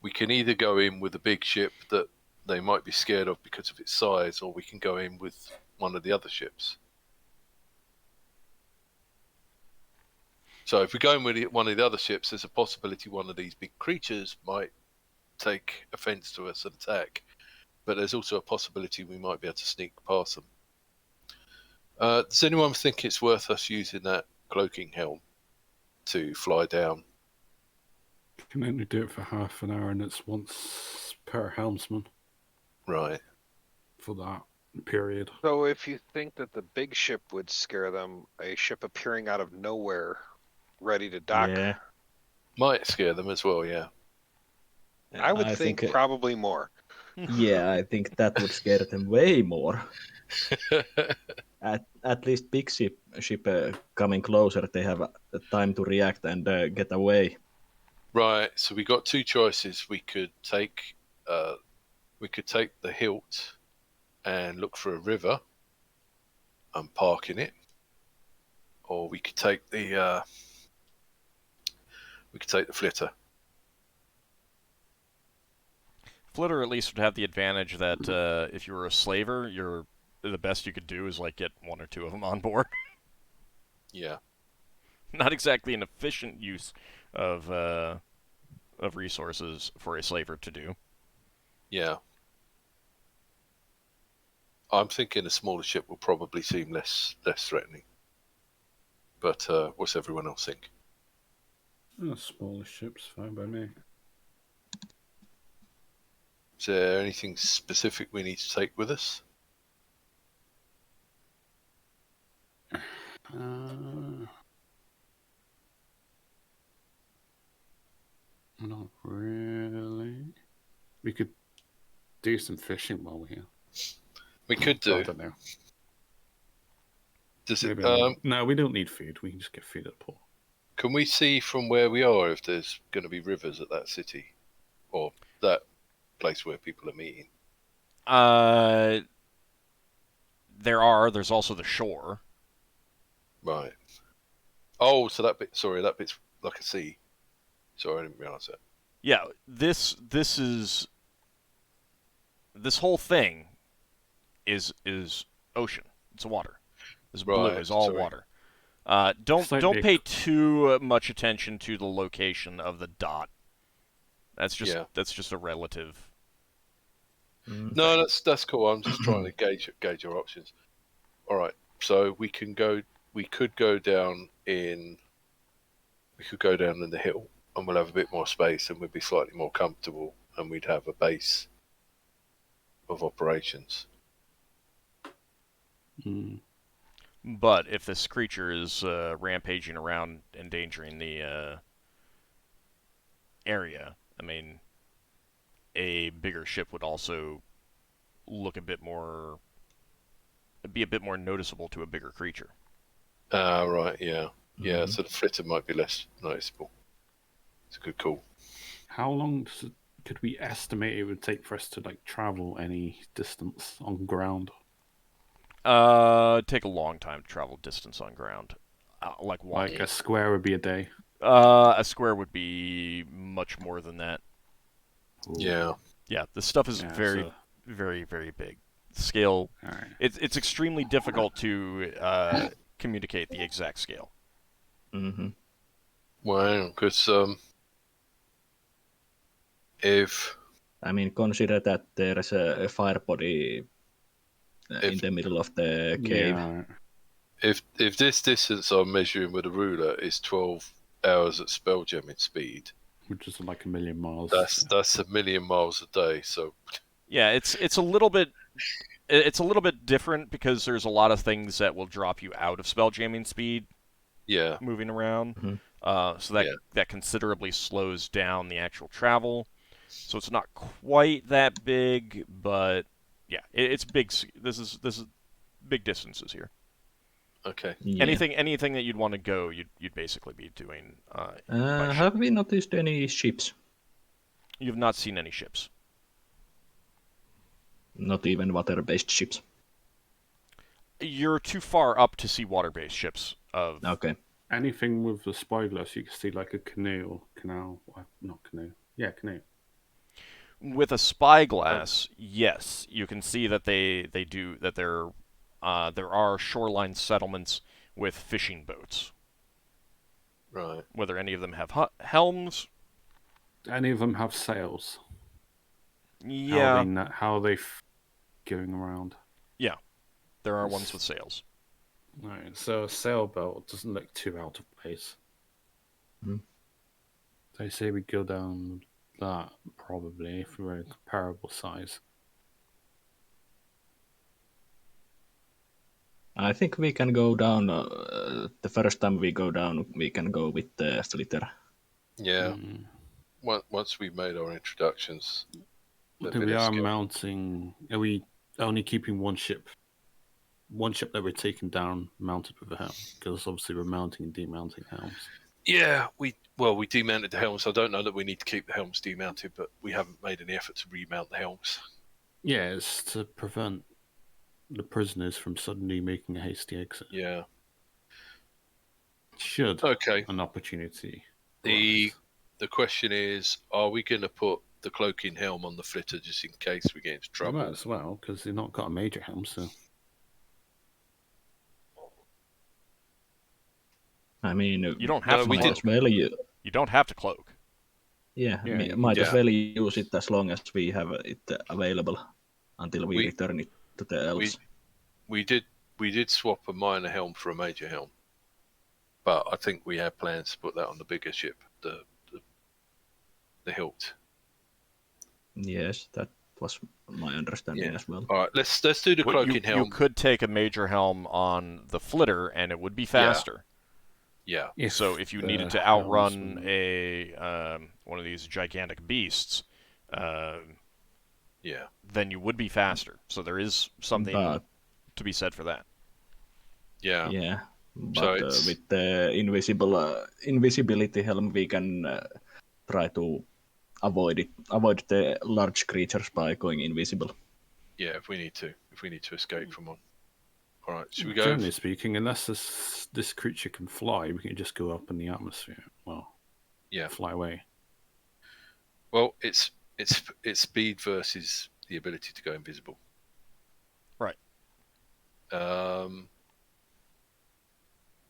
We can either go in with a big ship that they might be scared of because of its size, or we can go in with one of the other ships. So if we go in with one of the other ships, there's a possibility one of these big creatures might take offense to us and attack. But there's also a possibility we might be able to sneak past them. Does anyone think it's worth us using that cloaking helm to fly down? You can only do it for half an hour, and it's once per helmsman Right. for that period. So if you think that the big ship would scare them, a ship appearing out of nowhere, ready to dock, Yeah. Might scare them as well, yeah. I would think probably more. Yeah, I think that would scare them way more. At least big ship coming closer, they have time to react and get away. Right, so we got two choices. We could take the hilt and look for a river and park in it, or we could take the flitter. Flitter at least would have the advantage that if you were a slaver, the best you could do is like get one or two of them on board. Yeah. Not exactly an efficient use of resources for a slaver to do. Yeah. I'm thinking a smaller ship will probably seem less threatening. But what's everyone else think? Smaller ships, fine by me. Is there anything specific we need to take with us? Not really. We could do some fishing while we're here. We could do. I don't know. Does it? No, we don't need food. We can just get food at the port. Can we see from where we are if there's going to be rivers at that city or that place where people are meeting? There's also the shore. Right. Oh, so that bit's like a sea. Sorry, I didn't realise that. Yeah, this whole thing is ocean. It's water. This blue is all water. Don't pay too much attention to the location of the dot. That's just a relative. No, that's cool. I'm just trying to gauge our options. All right, so we could go down in the hill, and we'll have a bit more space, and we'd be slightly more comfortable, and we'd have a base of operations. But if this creature is rampaging around, endangering the area, I mean, a bigger ship would also look be a bit more noticeable to a bigger creature. Right, yeah. Yeah, so the flitter might be less noticeable. It's a good call. How long could we estimate it would take for us to travel any distance on ground? Take a long time to travel distance on ground. Like a square would be a day. A square would be much more than that. Ooh. Yeah. Yeah, this stuff is very, very, very big. Scale. Right. It's extremely difficult to communicate the exact scale. Mm-hmm. Well, because consider that there is a fire body in the middle of the cave. Yeah. If this distance I'm measuring with a ruler is 12 hours at spelljamming speed, which is like 1,000,000 miles. That's 1,000,000 miles a day. So yeah, it's a little bit different because there's a lot of things that will drop you out of spelljamming speed. Yeah, moving around. Mm-hmm. So that considerably slows down the actual travel. So it's not quite that big, but yeah, it's big. This is big distances here. Okay. Yeah. Anything that you'd want to go, you'd basically be doing. Have we noticed any ships? You've not seen any ships. Not even water-based ships. You're too far up to see water-based ships. Okay. Anything with the spyglass, you can see like a canoe or canal. Not canoe. Yeah, canoe. With a spyglass, yes, you can see that there are shoreline settlements with fishing boats. Right. Whether any of them have helms. Any of them have sails? Yeah. How are they going around? Yeah. There are ones with sails. Right, so a sailboat doesn't look too out of place. They say we go down that, probably, if we're a comparable size. I think we can go down. The first time we go down, we can go with the flitter. Yeah. Mm. Once we've made our introductions, We bit of are skill. mounting. Are we only keeping one ship? One ship that we're taking down mounted with a helm? Because obviously we're mounting and demounting helms. Yeah, we demounted the helms. I don't know that we need to keep the helms demounted, but we haven't made any effort to remount the helms. Yeah, it's to prevent the prisoners from suddenly making a hasty exit. Yeah. Should Okay. an opportunity The arise. question is, are we going to put the cloaking helm on the flitter just in case we get into We trouble? might as well, because they've not got a major helm, so... I mean, You don't have to might cloak. as well You don't have to cloak. yeah, Yeah, you might can- as well use it as long as we have it available until we We- return it to the elves. We did swap a minor helm for a major helm, but I think we have plans to put that on the bigger ship, the hilt. Yes, that was my understanding Yeah. as well. All right, let's do the Well, cloaking helm. you could take a major helm on the flitter, and it would be faster. Yeah. So if you needed to helms outrun were- a one of these gigantic beasts, Yeah. then you would be faster. So there is something But to be said for that. Yeah. yeah, So but it's- with the invisibility helm, we can try to avoid the large creatures by going invisible. Yeah, if we need to escape from one. All right, should we go? Generally speaking, unless this creature can fly, we can just go up in the atmosphere. Well, Yeah. fly away. Well, it's speed versus the ability to go invisible. Right.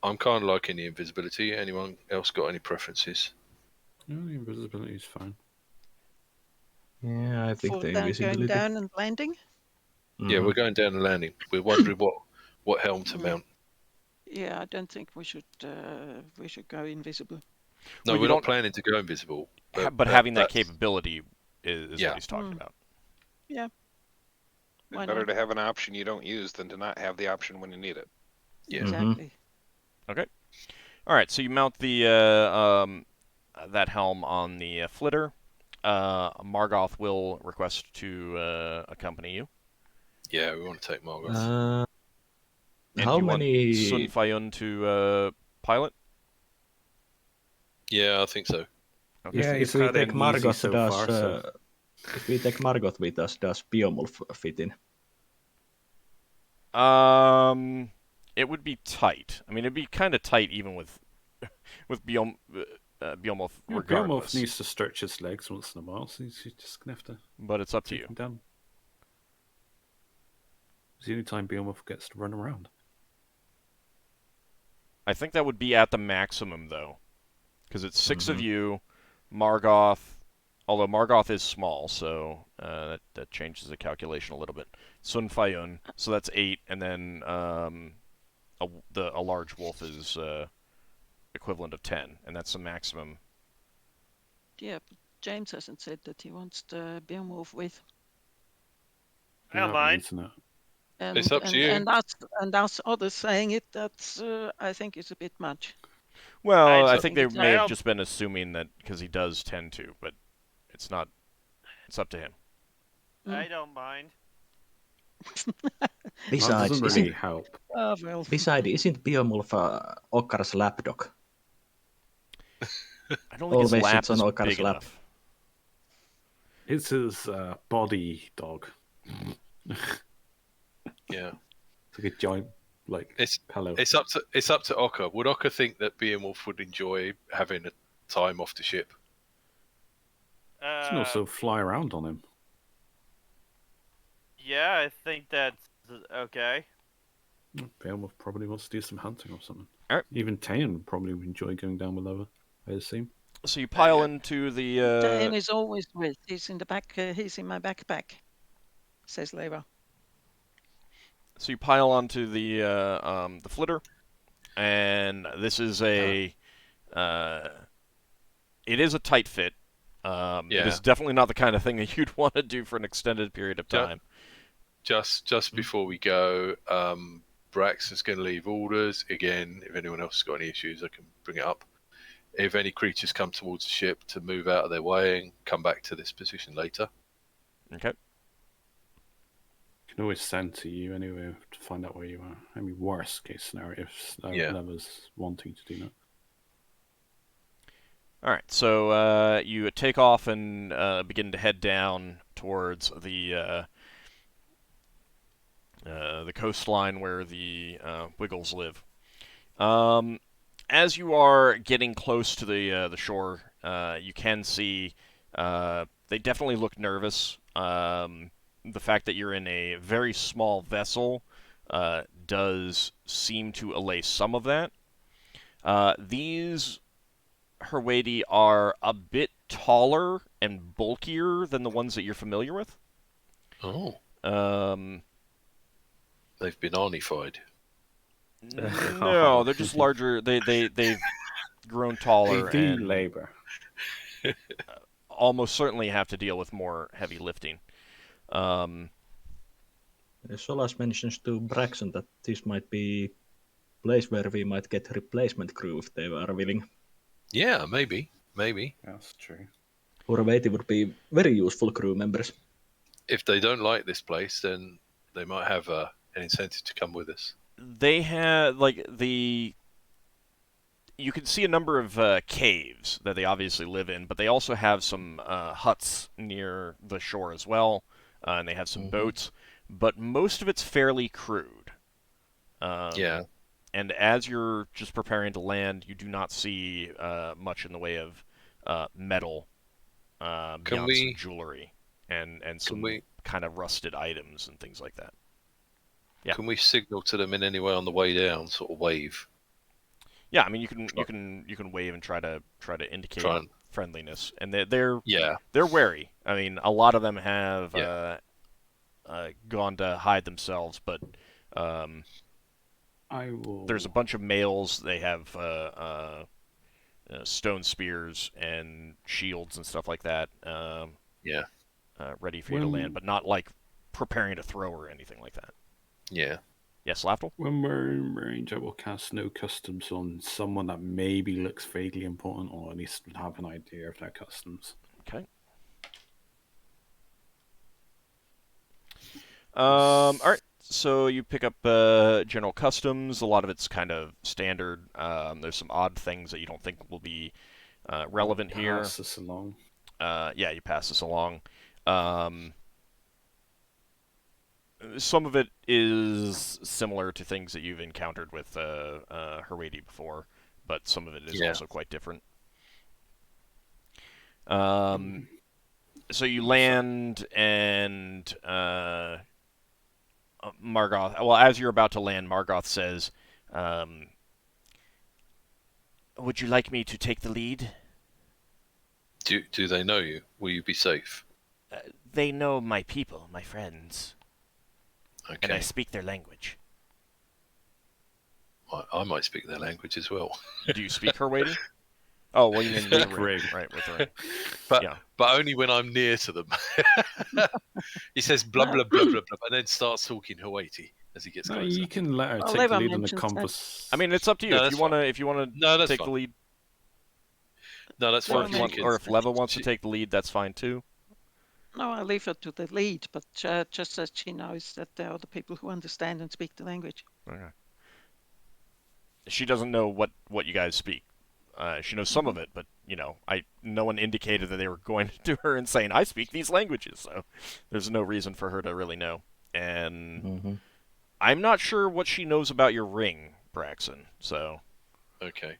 I'm kind of liking the invisibility. Anyone else got any preferences? No, the invisibility is fine. Yeah, I think For the going invisibility. down and landing. Yeah, we're going down and landing. We're wondering what helm to mount. Yeah, I don't think we should go invisible. No, Well, you we're not don't- planning to go invisible. But having that that's- capability is Yeah. what he's talking about. Why Better not? to have an option you don't use than to not have the option when you need it. Yeah. Exactly. All right, so you mount the that helm on the flitter. Margoth will request to accompany you. Yeah, we want to take Margot. And How do you many? want Sun Fayun to pilot? Yeah, I think so. Okay. Yeah, If he's we had take it easy Margot, so does far, so... if we take Margot with us, does Biomulf fit in? It would be tight. I mean, it'd be kind of tight even with Beomulf Yeah, regardless. Beowulf needs to stretch his legs once in a while, so he's just going to have to But it's up to take you. him down. It's the only time Beowulf gets to run around. I think that would be at the maximum though, because it's 6 of you, Margoth. Although Margoth is small, so that changes the calculation a little bit. Sun Fayun, so that's 8, and then a large wolf is equivalent of 10, and that's the maximum. Yeah, but James hasn't said that he wants the Beowulf with. I don't mind. Internet. And, It's up to you. And us others saying it, that's I think is a bit much. Well, I I think they don't- may have I just been assuming that because he does tend to, but it's not. It's up to him. I don't mind. That Besides, doesn't really isn't, help. Oh, well. isn't Biomulf Okkar's lapdog? I don't think his Always lap sits on is Okkar's big lap. enough. It's his body dog. Yeah, It's like a giant, like, It's- pillow. it's up to Ockar. Would Ockar think that Beowulf would enjoy having a time off the ship? You can also fly around on him. Yeah, I think that's okay. Beowulf probably wants to do some hunting or something. Alright. Even Tayan would probably enjoy going down with Lover, I assume. So you pile into the. Dan is always with. He's in the back. He's in my backpack. Says Leva. So you pile onto the flitter, and this is a. It is a tight fit. It Yeah. is definitely not the kind of thing that you'd want to do for an extended period of Yeah. time. Just before we go, Braxon's going to leave orders again. If anyone else has got any issues, I can bring it up. if any creatures come towards the ship, to move out of their way and come back to this position later. Okay. Can always send to you anyway to find out where you are. I mean, worst case scenario if Leva's wanting to do that. All right, so you take off and begin to head down towards the coastline where the Wiggles live. As you are getting close to the shore, you can see they definitely look nervous. The fact that you're in a very small vessel does seem to allay some of that. These Herwadi are a bit taller and bulkier than the ones that you're familiar with. Oh. Um, They've been arnified. no, they're just larger. They've grown taller They do and labor. almost certainly have to deal with more heavy lifting. Solas mentions to Braxon that this might be a place where we might get replacement crew if they are willing. Yeah, maybe. That's true. Herwadi would be very useful crew members. If they don't like this place, then they might have an incentive to come with us. They have you can see a number of caves that they obviously live in, but they also have some huts near the shore as well, and they have some boats. But most of it's fairly crude. Yeah. And as you're just preparing to land, you do not see much in the way of metal beyond some jewelry and some kind of rusted items and things like that. Yeah. Can we signal to them in any way on the way down, sort of wave? Yeah, I mean you can wave and try to indicate friendliness, and they're wary. I mean, a lot of them have gone to hide themselves, but there's a bunch of males. They have stone spears and shields and stuff like that. Ready for you to land, but not like preparing to throw or anything like that. Yeah. Yes, Lafdul? When we're in range, I will cast no customs on someone that maybe looks vaguely important, or at least have an idea of their customs. Okay. All right. So you pick up general customs. A lot of it's kind of standard. There's some odd things that you don't think will be relevant here. Pass this along. Yeah, you pass this along. Some of it is similar to things that you've encountered with Herwadi before, but some of it is also quite different. So you land, and Margoth... Well, as you're about to land, Margoth says, would you like me to take the lead? Do they know you? Will you be safe? They know my people, my friends. Okay. And I speak their language. I might speak their language as well. Do you speak Herwadi? Oh, well, you mean the ring. Right, with the ring. But only when I'm near to them. He says blah, blah, blah, blah, blah, and then starts talking Hawaii as he gets closer. You can let her take the lead in the conversation. I mean, it's up to you. If you want to take the lead. No, that's fine. Or if Leva wants to take the lead, that's fine too. No, I leave her to the lead, but just that she knows that there are the people who understand and speak the language. Okay. She doesn't know what you guys speak. She knows some of it, but no one indicated that they were going to her and saying, "I speak these languages." So there's no reason for her to really know. And I'm not sure what she knows about your ring, Braxon. So okay.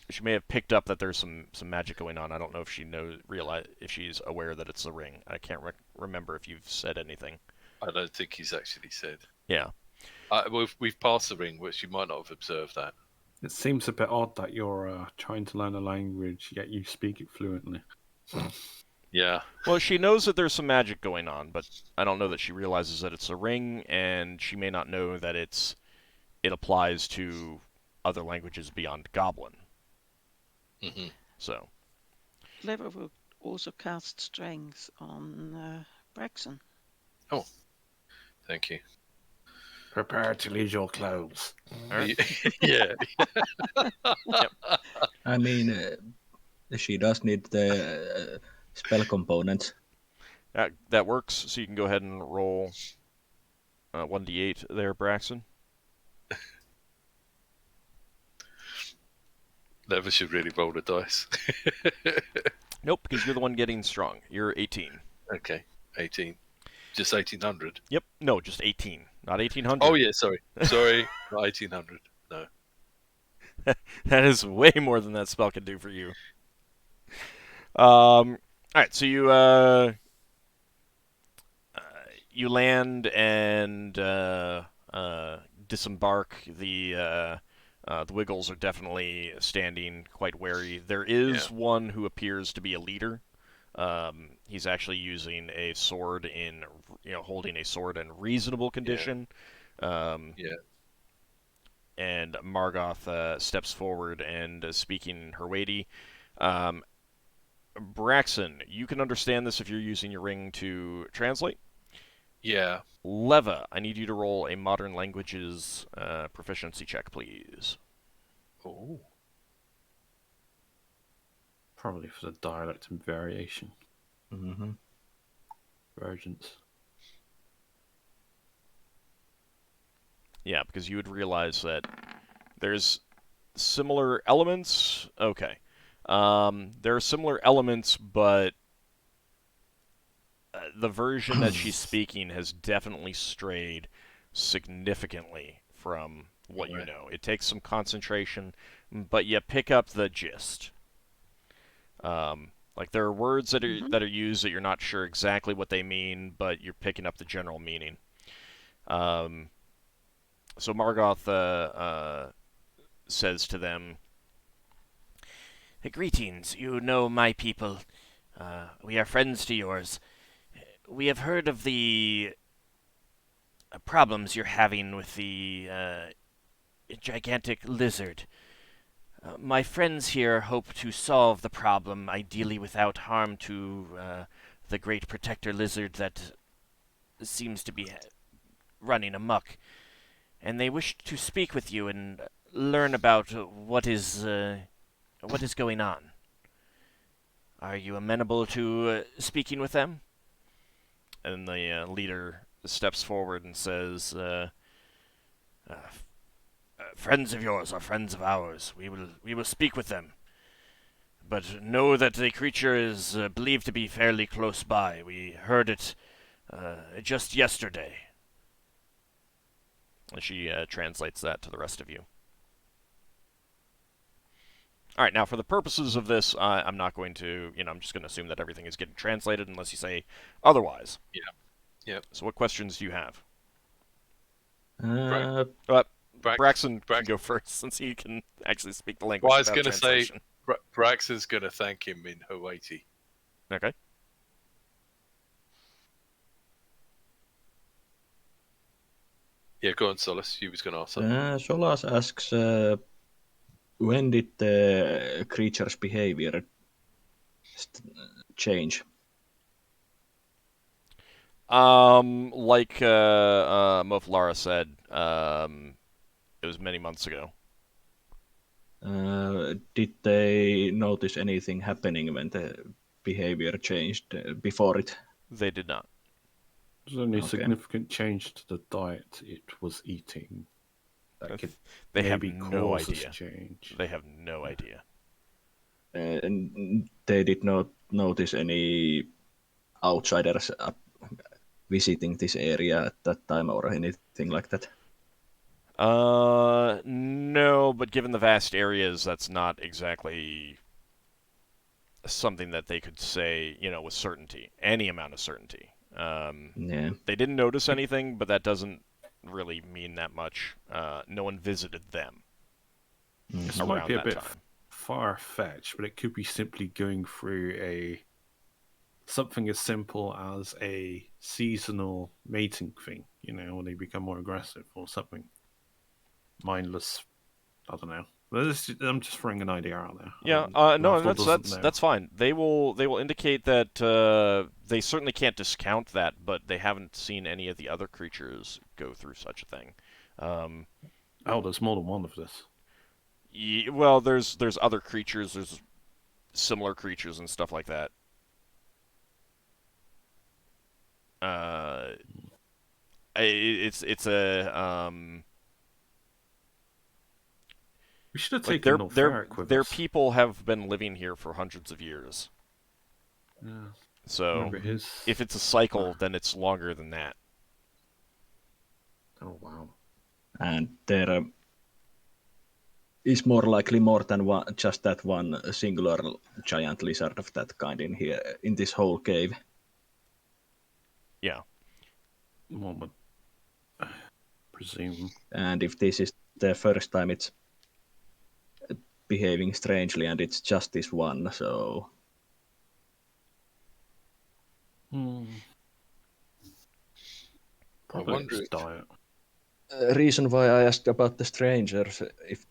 She may have picked up that there's some magic going on. I don't know if she if she's aware that it's the ring. I can't remember if you've said anything. I don't think he's actually said. Yeah. We've passed the ring, which you might not have observed that. It seems a bit odd that you're trying to learn a language, yet you speak it fluently. Yeah. Well, she knows that there's some magic going on, but I don't know that she realizes that it's a ring, and she may not know that it applies to other languages beyond Goblin. Mm-hmm. So. Lever will also cast strength on Braxon. Oh, thank you. Prepare to lose your clothes. Yeah. I mean, she does need the spell components. That works, so you can go ahead and roll 1d8 there, Braxon. Never should really roll the dice. Nope, because you're the one getting strong. You're 18. Okay, 18. Just 1800. Yep, no, just 18, not 1800. Oh yeah, sorry, not 1800. No. That is way more than that spell can do for you. All right, so you land and disembark. The Wiggles are definitely standing quite wary. There is one who appears to be a leader. He's actually using a sword holding a sword in reasonable condition. And Margoth steps forward and speaking Herwadi. Braxon, you can understand this if you're using your ring to translate. Yeah. Leva, I need you to roll a modern languages proficiency check, please. Oh. Probably for the dialect and variation. Mm-hmm. Versions. Yeah, because you would realize that there's similar elements. Okay. There are similar elements, but the version that she's speaking has definitely strayed significantly from what you know. It takes some concentration, but you pick up the gist. Like there are words that are used that you're not sure exactly what they mean, but you're picking up the general meaning. So Margoth says to them, "Greetings, you know my people. We are friends to yours. We have heard of the problems you're having with the gigantic lizard. My friends here hope to solve the problem, ideally without harm to the great protector lizard that seems to be running amok. And they wish to speak with you and learn about what is going on. Are you amenable to speaking with them?" And the leader steps forward and says, "Friends of yours are friends of ours. We will speak with them. But know that the creature is believed to be fairly close by. We heard it just yesterday." And she translates that to the rest of you. All right, now for the purposes of this, I'm not going to, I'm just going to assume that everything is getting translated unless you say otherwise. Yeah. Yep. So what questions do you have? Braxon Braxon can go first since he can actually speak the language. Well, I was going to say, translation. Braxon's going to thank him in Hawaii. Okay. Yeah, go on, Solas. You was going to ask that. Solas asks, when did the creature's behavior change? Like Mofalara said, it was many months ago. Did they notice anything happening when the behavior changed before it? They did not. There's only significant change to the diet it was eating. That could They have maybe no cause this idea. change. They have no idea. And they did not notice any outsiders visiting this area at that time or anything like that? No, but given the vast areas, that's not exactly something that they could say, with certainty, any amount of certainty. Yeah. They didn't notice anything, but that doesn't really mean that much. No one visited them This around might be a that bit time. far-fetched, but it could be simply going through something as simple as a seasonal mating thing, when they become more aggressive or something. Mindless, I don't know. I'm just throwing an idea out there. Yeah, no, that's fine. They will indicate that they certainly can't discount that, but they haven't seen any of the other creatures go through such a thing. Oh, there's more than one of this. Well, there's other creatures, there's similar creatures and stuff like that. It's a We should have like taken Northeric with their us. people have been living here for hundreds of years. Yeah. So Remember his... if it's a cycle, then it's longer than that. Oh, wow. And there is more likely more than one, just that one singular giant lizard of that kind in here, in this whole cave. Yeah. One would presume. And if this is the first time it's behaving strangely, and it's just this one, so... Probably wonder its if- diet. Reason why I asked about the strangers, if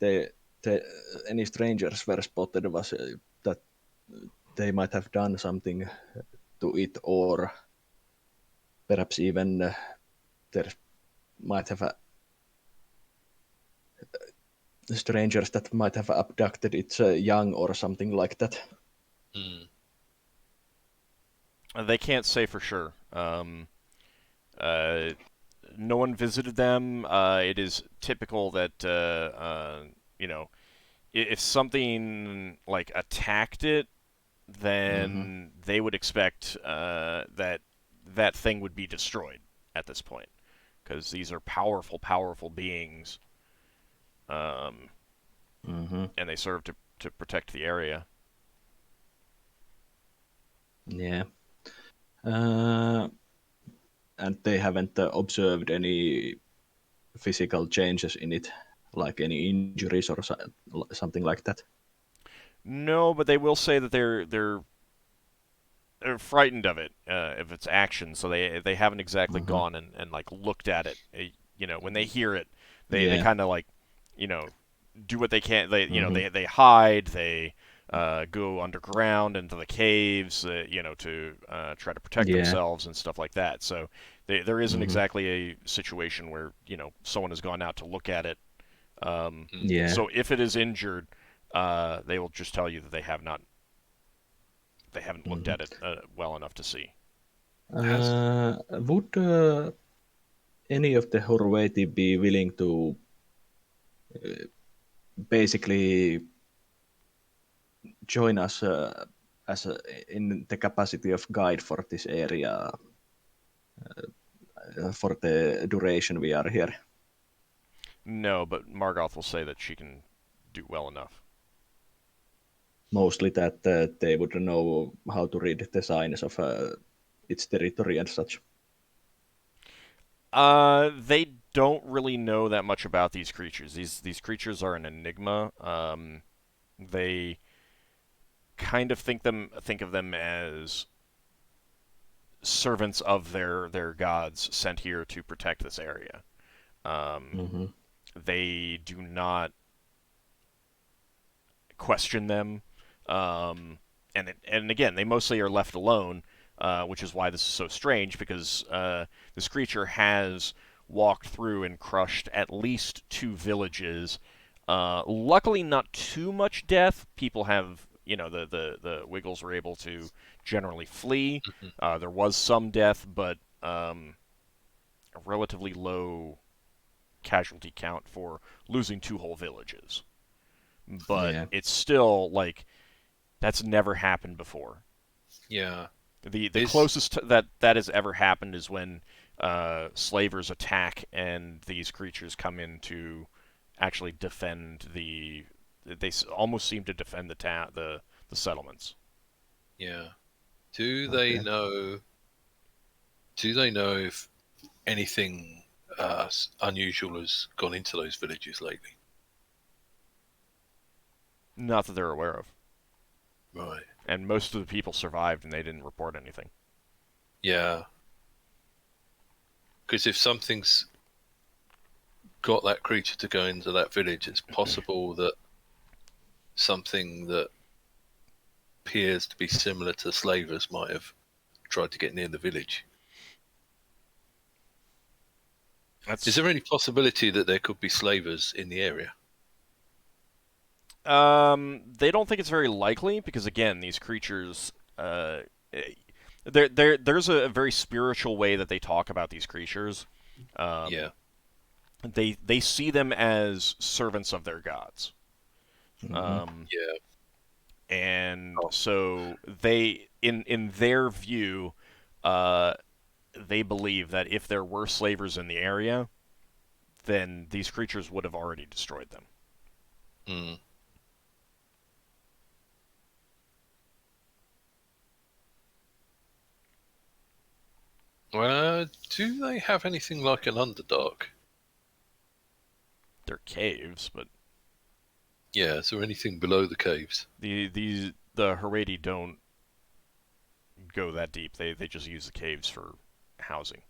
any strangers were spotted, was that they might have done something to it, or perhaps even there might have strangers that might have abducted its young or something like that. Mm. They can't say for sure. No one visited them. It is typical that if something like attacked it, then they would expect that thing would be destroyed at this point, because these are powerful, powerful beings, and they serve to protect the area. Yeah. And they haven't observed any physical changes in it, like any injuries or something like that. No, but they will say that they're frightened of it, of its actions, so they haven't exactly gone and like looked at it. When they hear it, they kind of like, do what they can. They hide. They go underground into the caves, to try to protect themselves and stuff like that. So there isn't exactly a situation where someone has gone out to look at it. So if it is injured, they will just tell you that they haven't looked at it well enough to see. Would any of the Horvati be willing to basically join us in the capacity of guide for this area for the duration we are here? No, but Margoth will say that she can do well enough. Mostly that they would know how to read the signs of its territory and such. They don't really know that much about these creatures. These creatures are an enigma. They kind of think of them as servants of their gods sent here to protect this area. They do not question them, and again, they mostly are left alone, which is why this is so strange, because this creature has walked through and crushed at least 2 villages. Luckily, not too much death. People have, the Wiggles were able to generally flee. There was some death, but a relatively low casualty count for losing 2 whole villages. But it's still, like, that's never happened before. Yeah. The closest that has ever happened is when slavers attack and these creatures come in to actually defend they almost seem to defend the settlements. Yeah. Do they know if anything unusual has gone into those villages lately? Not that they're aware of. Right. And most of the people survived and they didn't report anything. Yeah. Because if something's got that creature to go into that village, it's possible that something that appears to be similar to slavers might have tried to get near the village. That's, Is there any possibility that there could be slavers in the area? they don't think it's very likely because again, these creatures, there's a very spiritual way that they talk about these creatures. Yeah. They see them as servants of their gods. Mhm. Yeah. And Oh. so they, in their view, they believe that if there were slavers in the area, then these creatures would have already destroyed them. Mm. Do they have anything like an Underdark? They're caves, but Yeah, is there anything below the caves? the Haredi don't go that deep. They just use the caves for housing.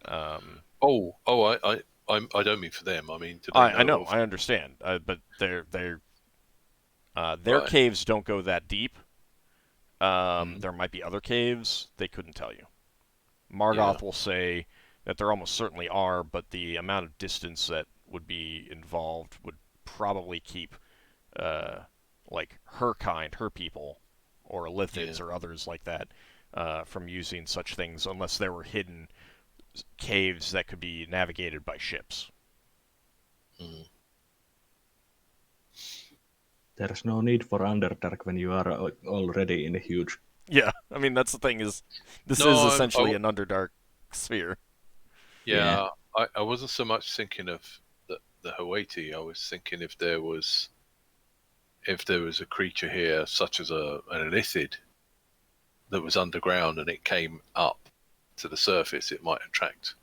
I don't mean for them. I mean, do they I know know, of? I understand, but their Right. caves don't go that deep. Mhm. There might be other caves. They couldn't tell you. Yeah. Margoth will say that there almost certainly are, but the amount of distance that would be involved would probably keep, like her kind, her people, or Lithids Yeah. or others like that, from using such things unless there were hidden caves that could be navigated by ships. Mm. There's no need for Underdark when you are already in a huge. Yeah, I mean that's the thing is, this No, is I essentially an Underdark sphere. Yeah, I wasn't so much thinking of the Hawaii. I was thinking if there was a creature here, such as an Illithid, that was underground and it came up to the surface, it might attract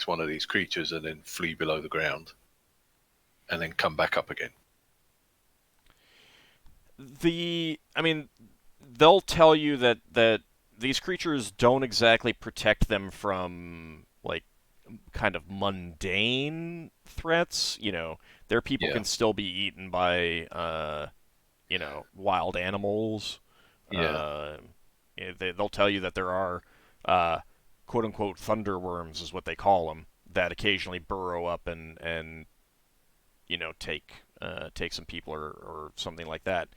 one of these creatures and then flee below the ground, and then come back up again. I mean, they'll tell you that these creatures don't exactly protect them from like kind of mundane threats. You know, their people Yeah. can still be eaten by wild animals. Yeah. They'll tell you that there are quote unquote thunderworms is what they call them that occasionally burrow up and take some people or something like that.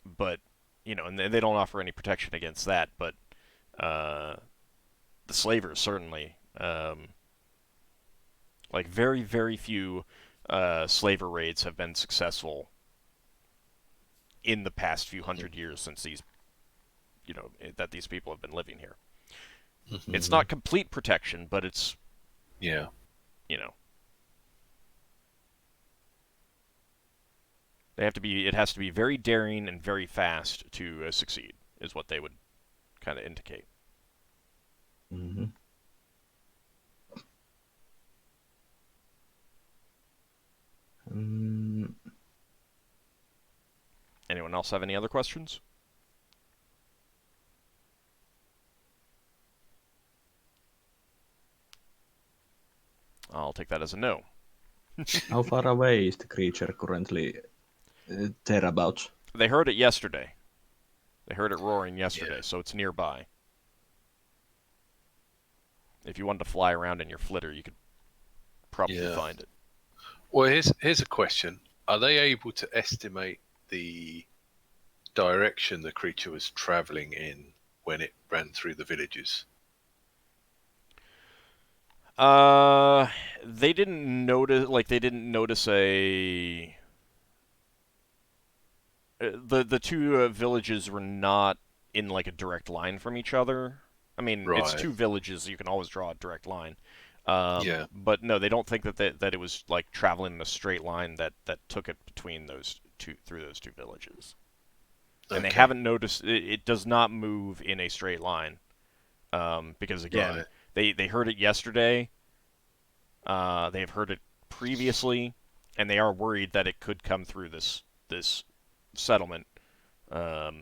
But and they don't offer any protection against that. But the slavers certainly, like very very few slaver raids have been successful in the past few hundred years since that these people have been living here. Mhm. It's not complete protection, but it's Yeah. it has to be very daring and very fast to succeed, is what they would kind of indicate. Mm-hmm. Anyone else have any other questions? I'll take that as a no. How far away is the creature currently thereabouts? They heard it yesterday. They heard it roaring yesterday, so it's nearby. If you wanted to fly around in your flitter, you could probably find it. Well, here's a question: are they able to estimate the direction the creature was traveling in when it ran through the villages? They didn't notice. Like they didn't notice a. The two villages were not in like a direct line from each other. I mean, it's two villages. You can always draw a direct line. But no, they don't think that it was like traveling in a straight line that took it between through those two villages. And they haven't noticed it does not move in a straight line. Because again, they heard it yesterday. They've heard it previously, and they are worried that it could come through this settlement. At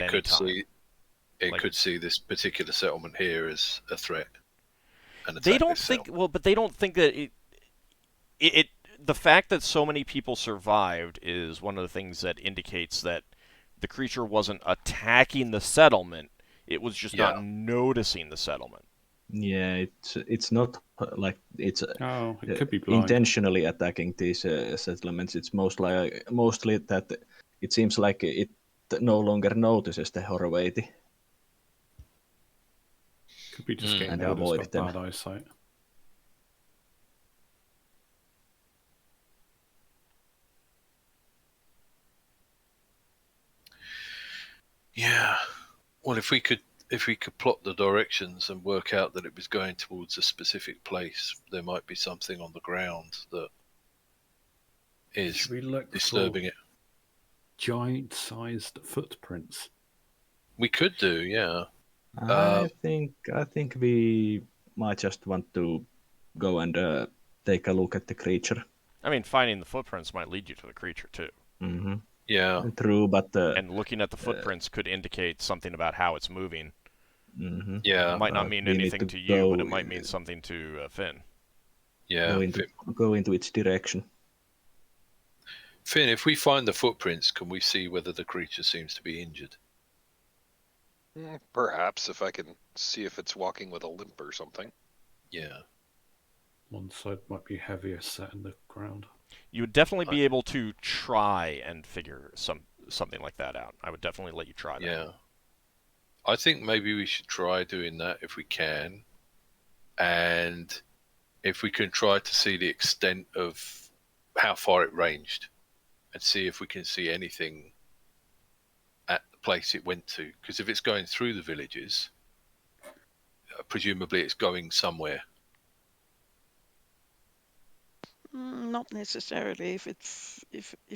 any time. It could see this particular settlement here as a threat. And they don't think but they don't think that it the fact that so many people survived is one of the things that indicates that the creature wasn't attacking the settlement. It was just Yeah. not noticing the settlement. Yeah, it's not like it's Oh, it could be blind. intentionally attacking these settlements. It's mostly that it seems like it no longer notices the Horwaiti. Could be just getting And noticed by avoid them. bad eyesight. Yeah. Well, if we could plot the directions and work out that it was going towards a specific place, there might be something on the ground that is Should we look disturbing for it. giant-sized footprints? We could do, yeah. I think we might just want to go and take a look at the creature. I mean, finding the footprints might lead you to the creature too. Mm-hmm. Yeah. True, but And looking at the footprints could indicate something about how it's moving. mhm. Yeah. It might not mean we need anything to to you, but go- it might mean something to Finn. Yeah. go into its direction. Finn, if we find the footprints, can we see whether the creature seems to be injured? Perhaps if I can see if it's walking with a limp or something. Yeah. One side might be heavier set in the ground. You would definitely be able to try and figure something like that out. I would definitely let you try that. Yeah. I think maybe we should try doing that if we can. And if we can try to see the extent of how far it ranged and see if we can see anything at the place it went to. Because if it's going through the villages, presumably it's going somewhere. Not necessarily. If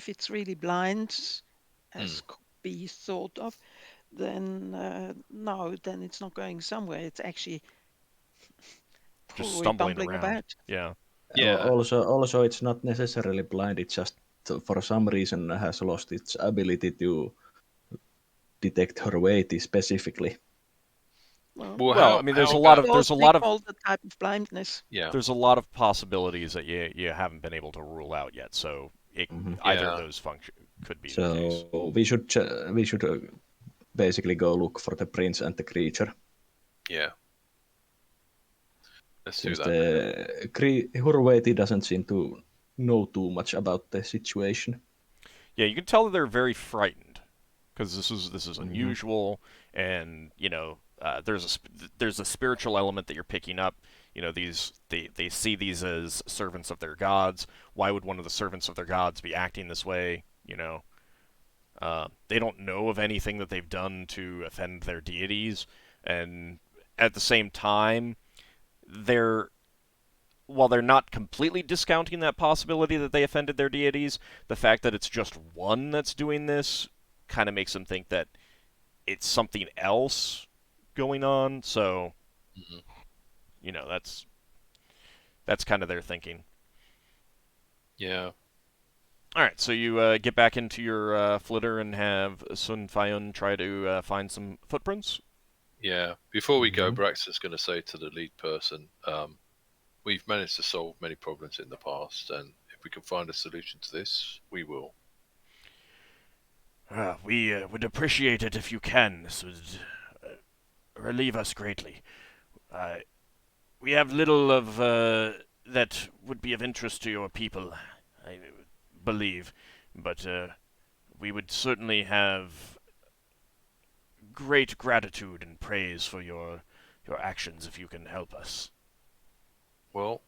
it's really blind, as could be thought of, then no, then it's not going somewhere. It's actually Just probably stumbling bumbling around. about. Yeah. Yeah. Also, it's not necessarily blind. It just for some reason has lost its ability to detect Horwaiti specifically. Well, I mean, there's how a lot about- of there's a They lot of call the type of blindness. Yeah. there's a lot of possibilities that you haven't been able to rule out yet. So either of Yeah. those could be the case. So we should basically go look for the prince and the creature. Yeah. Let's Since do that. the Horwaiti doesn't seem to know too much about the situation. Yeah, you can tell that they're very frightened because this is unusual, and there's a spiritual element that you're picking up. You know, they see these as servants of their gods. Why would one of the servants of their gods be acting this way? You know, they don't know of anything that they've done to offend their deities, and at the same time, while they're not completely discounting that possibility that they offended their deities, the fact that it's just one that's doing this kind of makes them think that it's something else going on. So, that's kind of their thinking. Yeah. All right, so you get back into your flitter and have Sun Fayun try to find some footprints. Yeah. Before we go, Braxon's going to say to the lead person, we've managed to solve many problems in the past, and if we can find a solution to this, we will. We would appreciate it if you can. This would relieve us greatly. We have little of that would be of interest to your people, I believe, but we would certainly have great gratitude and praise for your actions if you can help us. Well,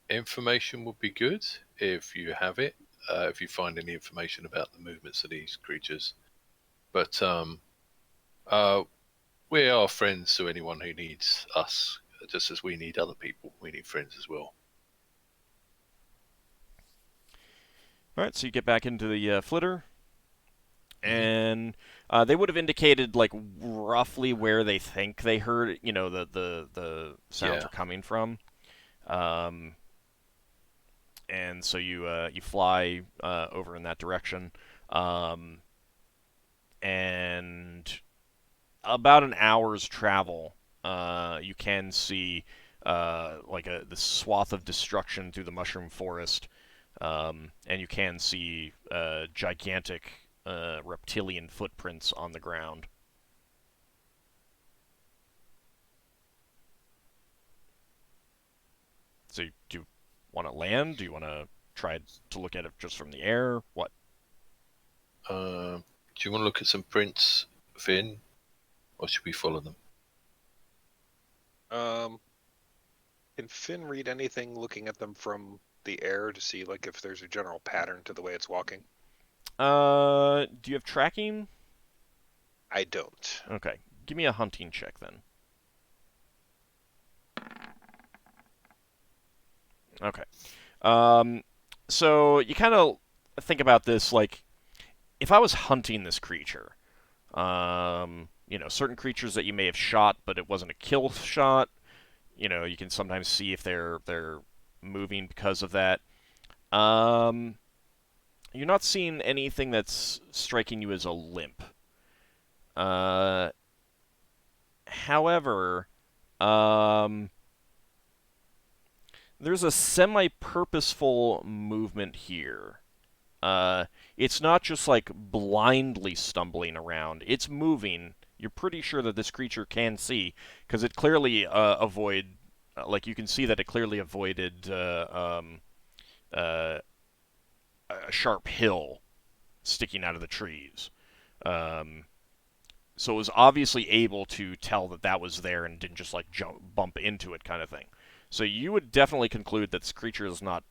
information would be good if you have it, if you find any information about the movements of these creatures. But we are friends to anyone who needs us, just as we need other people. We need friends as well. All right, so you get back into the flitter, and they would have indicated like roughly where they think they heard, the sounds are coming from. And so you fly over in that direction, and about an hour's travel, you can see the swath of destruction through the mushroom forest, and you can see gigantic reptilian footprints on the ground. So do you want to land? Do you want to try to look at it just from the air? What? Do you want to look at some prints, Finn, or should we follow them? Can Finn read anything looking at them from the air to see like if there's a general pattern to the way it's walking? Do you have tracking? I don't. Okay. Give me a hunting check then. Okay. So you kind of think about this like, if I was hunting this creature, certain creatures that you may have shot, but it wasn't a kill shot, you can sometimes see if they're moving because of that. You're not seeing anything that's striking you as a limp. However, there's a semi-purposeful movement here. It's not just like blindly stumbling around. It's moving. You're pretty sure that this creature can see, because it clearly like you can see that it clearly avoided a sharp hill sticking out of the trees. So it was obviously able to tell that that was there and didn't just like bump into it, kind of thing. So you would definitely conclude that this creature is not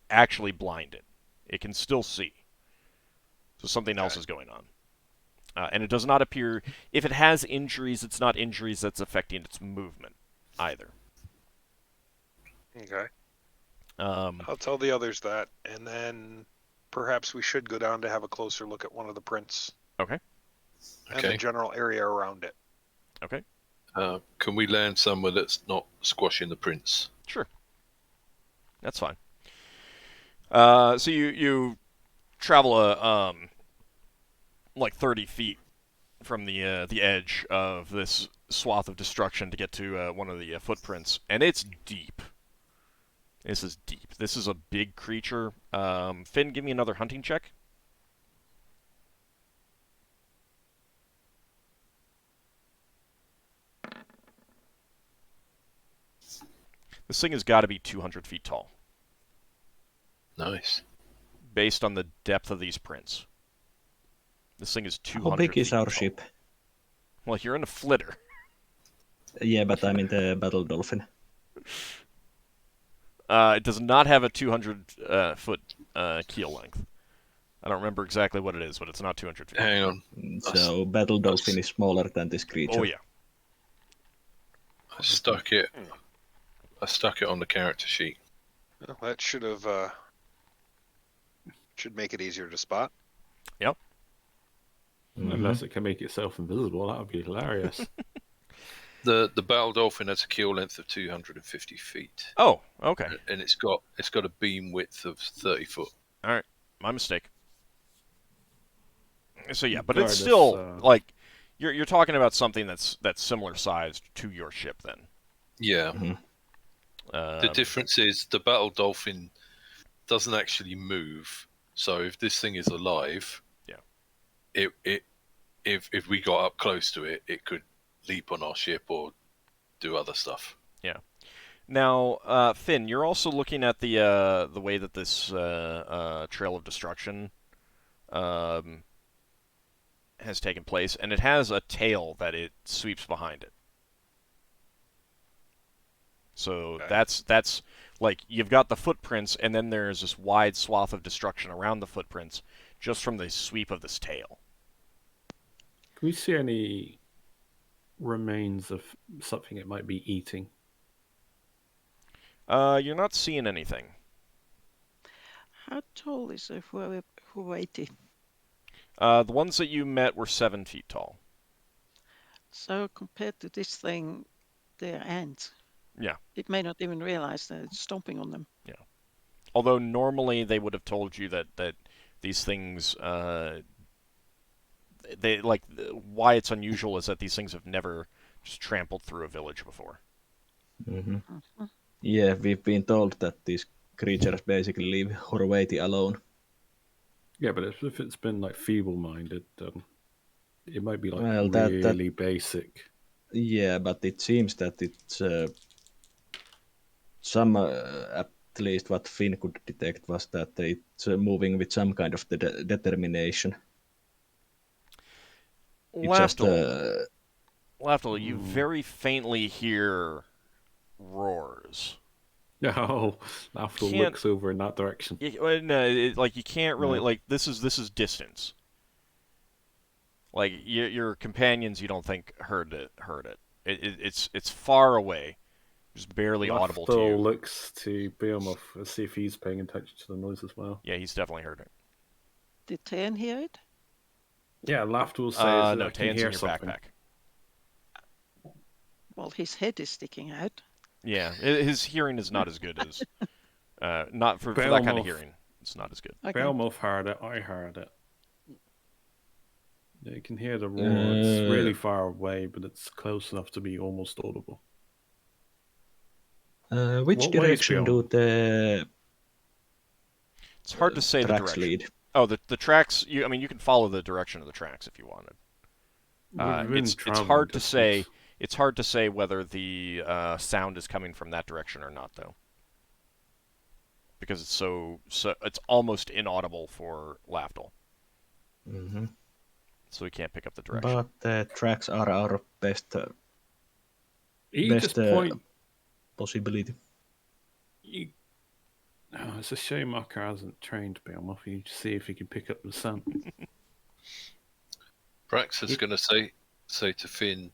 actually blinded. It can still see. So something else is going on. And it does not appear... If it has injuries, it's not injuries that's affecting its movement either. Okay. I'll tell the others that, and then perhaps we should go down to have a closer look at one of the prints. Okay. And the general area around it. Okay. Can we land somewhere that's not squashing the prints? Sure. That's fine. So you travel like 30 feet from the edge of this swath of destruction to get to one of the footprints, and it's deep. This is deep. This is a big creature. Finn, give me another hunting check. This thing has got to be 200 feet tall. Nice. Based on the depth of these prints. This thing is 200 How big is feet our tall. ship? Well, you're in a flitter. Yeah, but I'm in the Battle Dolphin. It does not have a 200 foot keel length. I don't remember exactly what it is, but it's not 200 feet. Hang on. So Battle Dolphin is smaller than this creature. Oh, yeah. I stuck it on the character sheet. Well, that should make it easier to spot. Yep. Unless it can make itself invisible, that would be hilarious. The Battle Dolphin has a keel length of 250 feet. Oh, okay. And it's got a beam width of 30 foot. All right. My mistake. So yeah, but Regardless, it's still like you're talking about something that's similar sized to your ship then. Yeah. Mm-hmm. The difference is the Battle Dolphin doesn't actually move. So if this thing is alive, if we got up close to it, it could leap on our ship or do other stuff. Yeah. Now, Finn, you're also looking at the way that this trail of destruction has taken place, and it has a tail that it sweeps behind it. So that's like you've got the footprints, and then there's this wide swath of destruction around the footprints, just from the sweep of this tail. Can we see any remains of something it might be eating? You're not seeing anything. How tall is a Huwaiti? The ones that you met were 7 feet tall. So compared to this thing, they're ants. Yeah. It may not even realize that it's stomping on them. Yeah. Although normally they would have told you that these things, they like why it's unusual is that these things have never just trampled through a village before. Mm-hmm. Mm-hmm. Yeah, we've been told that these creatures basically leave Horwaiti alone. Yeah, but if it's been like feeble-minded, it might be like Well, really basic. Yeah, but it seems that it's some at least what Finn could detect was that it's moving with some kind of determination. It just Lafdul, you very faintly hear roars. Oh, Lafdul Can't- looks over in that direction. No, you can't really No. this is distance. Like your companions, you don't think heard it. It's far away, just barely audible to Lafdul you. looks to Beowulf and see if he's paying attention to the noise as well. Yeah, he's definitely heard it. Did Tan hear it? Yeah, Lafdul says No, I can Tan's hear in your something. backpack. Well, his head is sticking out. Yeah, his hearing is not as good as not for that kind of Beowulf. hearing. It's not as good. Okay. Beowulf heard it, I heard it. Yeah, you can hear the roar. It's really far away, but it's close enough to be almost audible. Which What way is direction do the It's hard to say the tracks direction. lead? Oh, the tracks. You can follow the direction of the tracks if you wanted. We've been It's traveling hard to distance. say. It's hard to say whether the sound is coming from that direction or not, though, because it's so it's almost inaudible for Lafdul, Mm-hmm. so we can't pick up the direction. But the tracks are our best You best just point. possibility. Oh, it's a shame Ockar hasn't trained Beowulf. You see if he can pick up the sound. Braxon's going to say to Finn,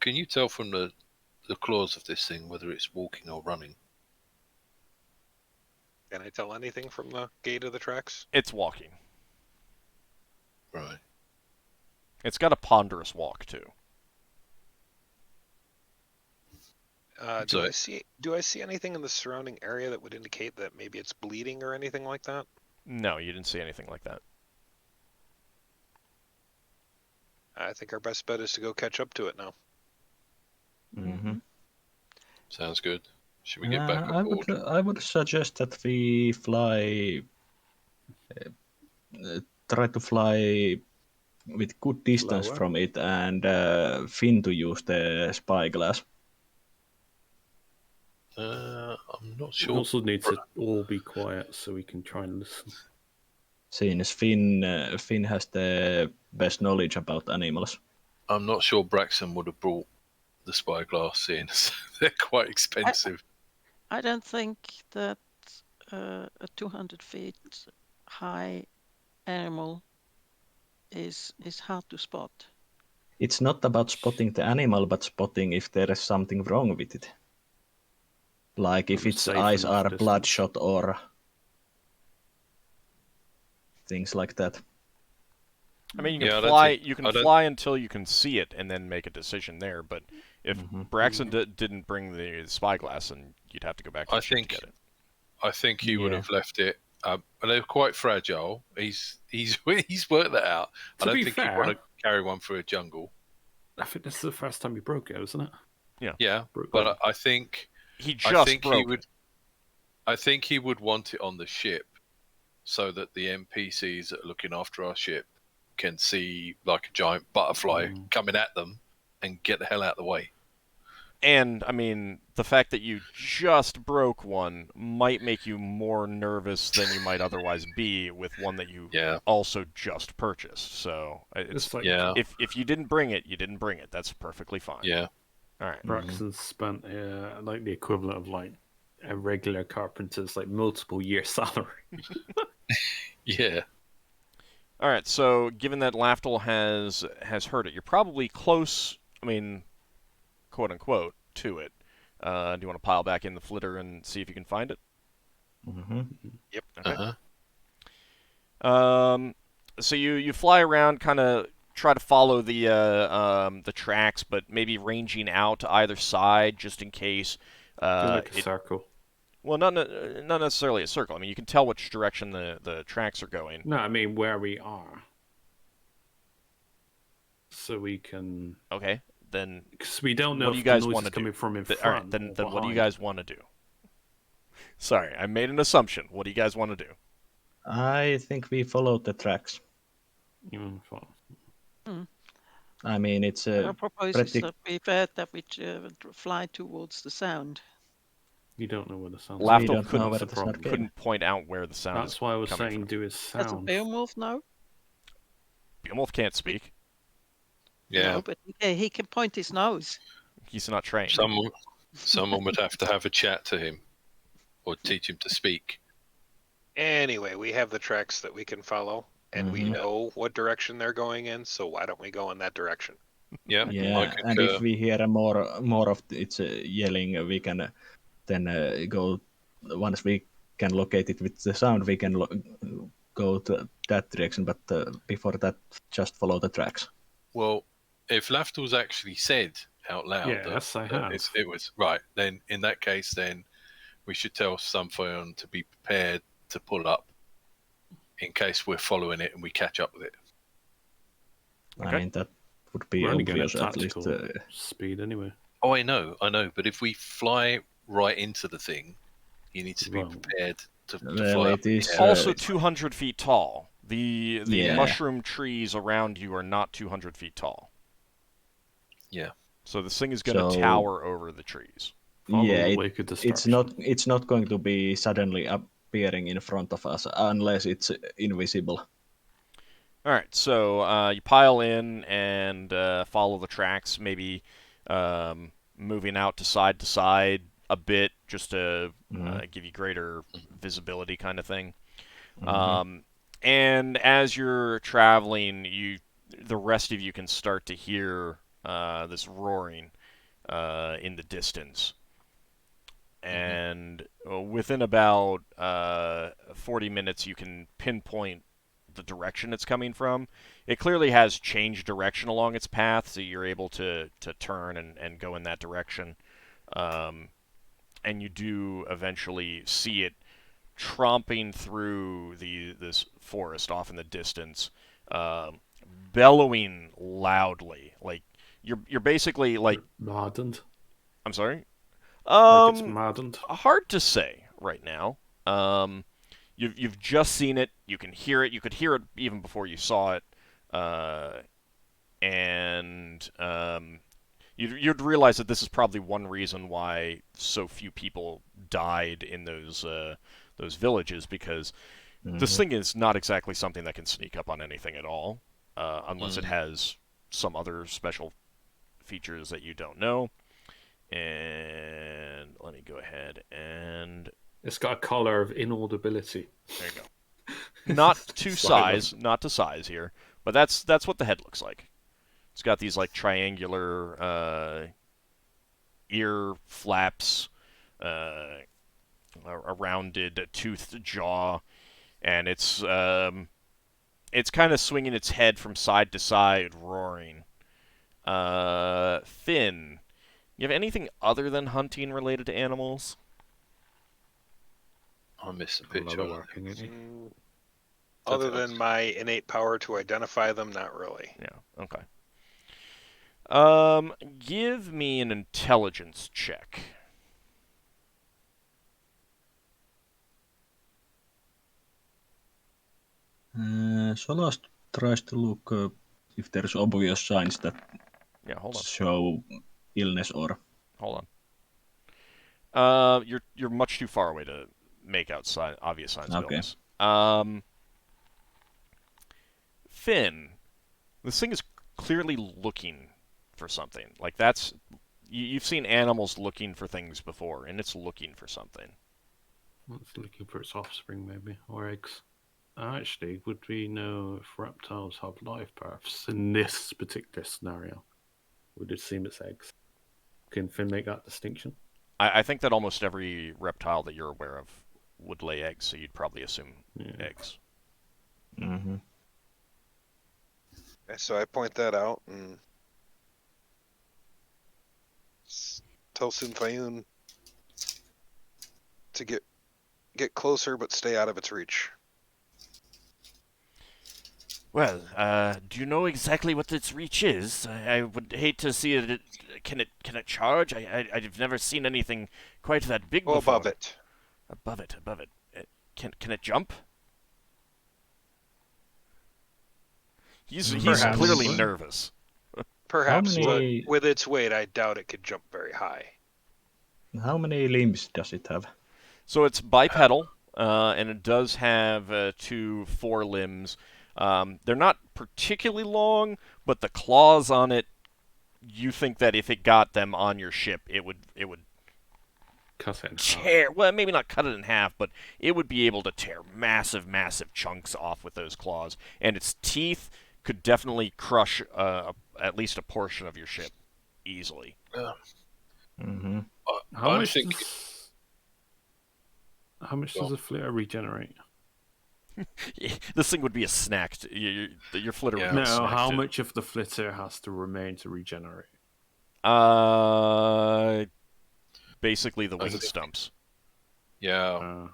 can you tell from the claws of this thing whether it's walking or running? Can I tell anything from the gait of the tracks? It's walking. Right. It's got a ponderous walk too. Do I see anything in the surrounding area that would indicate that maybe it's bleeding or anything like that? No, you didn't see anything like that. I think our best bet is to go catch up to it now. Mm-hmm. Sounds good. Should we get back on board? I would suggest that we fly, try to fly with good distance Lower. from it, and Finn to use the spyglass. I'm not We sure. also need to all be quiet so we can try and listen. Since Finn has the best knowledge about animals. I'm not sure Braxon would have brought the spyglass in. They're quite expensive. I don't think that a 200 feet high animal is hard to spot. It's not about spotting the animal, but spotting if there is something wrong with it. Like if From its safe eyes enough are distance. bloodshot or things like that. I mean, you can Yeah, I don't fly. think- You I can don't- fly until you can see it, and then make a decision there. But if Mhm. Braxon didn't bring the spyglass, then you'd have to go back to I the ship think- to get it. I think he would Yeah. have left it. And they're quite fragile. He's worked that out. I To don't be think fair- he'd want to carry one through a jungle. I think this is the first time you broke it, isn't it? Yeah, Broke but it. I think He I just think broke he it. would. I think he would want it on the ship, so that the NPCs that are looking after our ship can see like a giant butterfly coming at them and get the hell out of the way. And I mean, the fact that you just broke one might make you more nervous than you might otherwise be with one that you Yeah, also just purchased. So It's like yeah, if you didn't bring it, you didn't bring it. That's perfectly fine. yeah. All right. Braxton spent like the equivalent of like a regular carpenter's like multiple year salary. Yeah. All right. So given that Lafdul has heard it, you're probably close. I mean, quote unquote, to it. Do you want to pile back in the flitter and see if you can find it? Mm-hmm. Okay. Uh-huh. So you fly around, kind of try to follow the tracks, but maybe ranging out to either side just in case. Do like a circle. Well, not necessarily a circle. I mean, you can tell which direction the tracks are going. No, I mean where we are. So we can, Okay, then because we don't know what do if you guys the noise want is to do? coming from in front. All right, then or what do you behind. guys want to do? Sorry, I made an assumption. What do you guys want to do? I think we followed the tracks. Fine. I mean, it's I propose pretty- that we fly towards the sound. You don't know where the sound. We Lafdul don't know couldn't, where the the problem. sound came. couldn't point out where the sound That's is why I was coming saying from. do his Does a sound. Beowulf know? Beowulf can't speak. Yeah. No, but he can point his nose. He's not trained. Someone would have to have a chat to him, or teach him to speak. Anyway, we have the tracks that we can follow, and we Mhm. know what direction they're going in, so why don't we go in that direction? Yeah. I Yeah, and concur. if we hear more of its yelling, we can then go. Once we can locate it with the sound, we can go to that direction. But before that, just follow the tracks. Well, if Lafdul's actually said out loud Yes, I have. it was right, then in that case, then we should tell Sunfire to be prepared to pull up in case we're following it and we catch up with it. Okay. I mean, that would be We're only going obvious at at least. tactical speed anyway. Oh, I know, but if we fly right into the thing, he needs to be Well, prepared to well, fly it up. is, Yeah. Also 200 feet tall. The Yeah. mushroom trees around you are not 200 feet tall. Yeah. So this thing is going to So- tower over the trees. Follow Yeah, the it- wake of it's destruction. not going to be suddenly appearing in front of us unless it's invisible. All right, so you pile in and follow the tracks, maybe moving out to side a bit, just to give you greater visibility, kind of thing. And as you're traveling, the rest of you can start to hear this roaring in the distance. And within about 40 minutes, you can pinpoint the direction it's coming from. It clearly has changed direction along its path, so you're able to turn and go in that direction. And you do eventually see it tromping through this forest off in the distance, bellowing loudly. Like you're basically like, Maddened. I'm sorry. Like it's maddened. Hard to say right now. You've just seen it. You can hear it. You could hear it even before you saw it, and you'd realize that this is probably one reason why so few people died in those villages, because this thing is not exactly something that can sneak up on anything at all, unless it has some other special features that you don't know. And let me go ahead and It's got a collar of inaudibility. there you go. Not to Slightly. not to size here, but that's what the head looks like. It's got these like triangular ear flaps, a rounded toothed jaw, and it's kind of swinging its head from side to side, roaring. Finn, you have anything other than hunting related to animals? I missed a picture. Another working, isn't he? Other than my innate power to identify them, not really. Yeah, okay. Give me an intelligence check. Solas tries to look if there's obvious signs that Yeah, hold on. show illness or. Hold on. You're much too far away to make out obvious signs of Okay. illness. Finn, this thing is clearly looking for something. Like you've seen animals looking for things before, and it's looking for something. It's looking for its offspring, maybe, or eggs. Actually, would we know if reptiles have life paths in this particular scenario? Would it seem it's eggs? Can Finn make that distinction? I think that almost every reptile that you're aware of would lay eggs, so you'd probably assume eggs. Mm-hmm. So I point that out and tell Sunfayun to get closer but stay out of its reach. Well, do you know exactly what its reach is? I would hate to see it. Can it charge? I've never seen anything quite that big Go before. above it. Above it. Can it jump? He's Perhaps. clearly nervous. Perhaps, many- but with its weight, I doubt it could jump very high. How many limbs does it have? So it's bipedal, and it does have 2 forelimbs. They're not particularly long, but the claws on it, you think that if it got them on your ship, it would Cut it in half. tear. Well, maybe not cut it in half, but it would be able to tear massive, massive chunks off with those claws. And its teeth could definitely crush at least a portion of your ship easily. Mm-hmm. How I'm much thinking. does a flitter regenerate? This thing would be a snack. Your flitter would be No, a snack. how too. much of the flitter has to remain to regenerate? Basically the wing think- stumps. Yeah, Uh,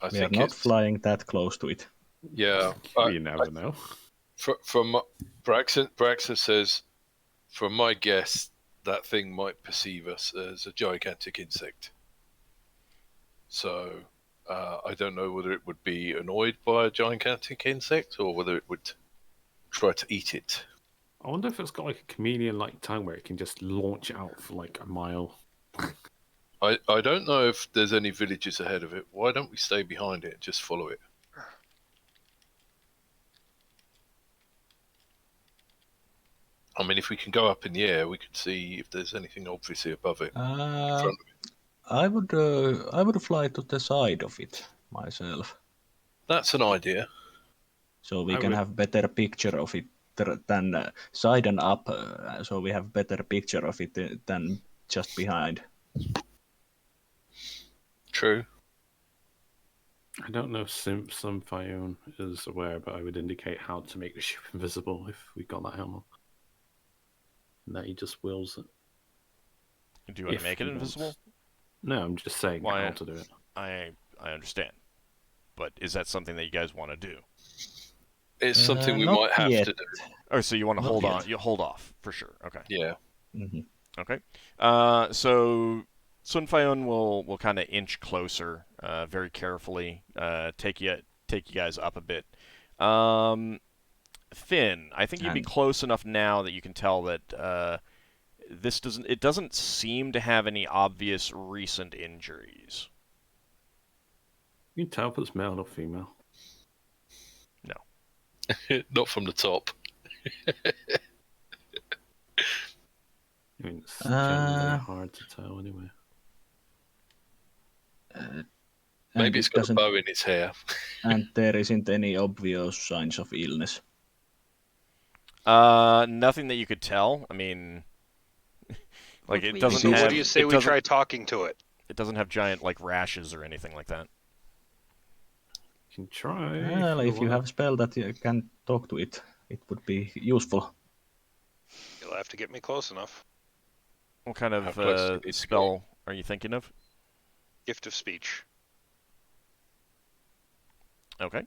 I We are think not it's flying that close to it. yeah. you never know. From Braxon says, from my guess, that thing might perceive us as a gigantic insect. So I don't know whether it would be annoyed by a gigantic insect or whether it would try to eat it. I wonder if it's got like a chameleon-like tongue where it can just launch out for like a mile. I don't know if there's any villages ahead of it. Why don't we stay behind it and just follow it? I mean, if we can go up in the air, we could see if there's anything obviously above it. In front of it. I would fly to the side of it myself, That's an idea. so we I can would- have better picture of it than side and up. So we have better picture of it than just behind. True. I don't know if Symphione is aware, but I would indicate how to make the ship invisible if we got that helmet. And that he just wills it. Do you want If to make it he wants. invisible? No, I'm just saying Why- how to do it. I understand. But is that something that you guys want to do? It's something we not might have yet. to do. Oh, so you want to Not hold yet. on? You hold off for sure. Okay. Yeah. Mhm. Okay. So Sunfeon will kind of inch closer, very carefully, take you guys up a bit. Finn, I think you'd be And- close enough now that you can tell that it doesn't seem to have any obvious recent injuries. You can tell if it's male or female. Not from the top. I mean, it's generally Uh, hard to tell anyway. And Maybe it it's got a doesn't- bow in its hair. and there isn't any obvious signs of illness. Nothing that you could tell. I mean, like Would it we doesn't So So have. what do you say it we doesn't- try talking to it? It doesn't have giant like rashes or anything like that. You can try. Well, if you want. have a spell that you can talk to it, it would be useful. You'll have to get me close enough. What kind How of close do you need to spell are you thinking of? Gift of speech. Okay.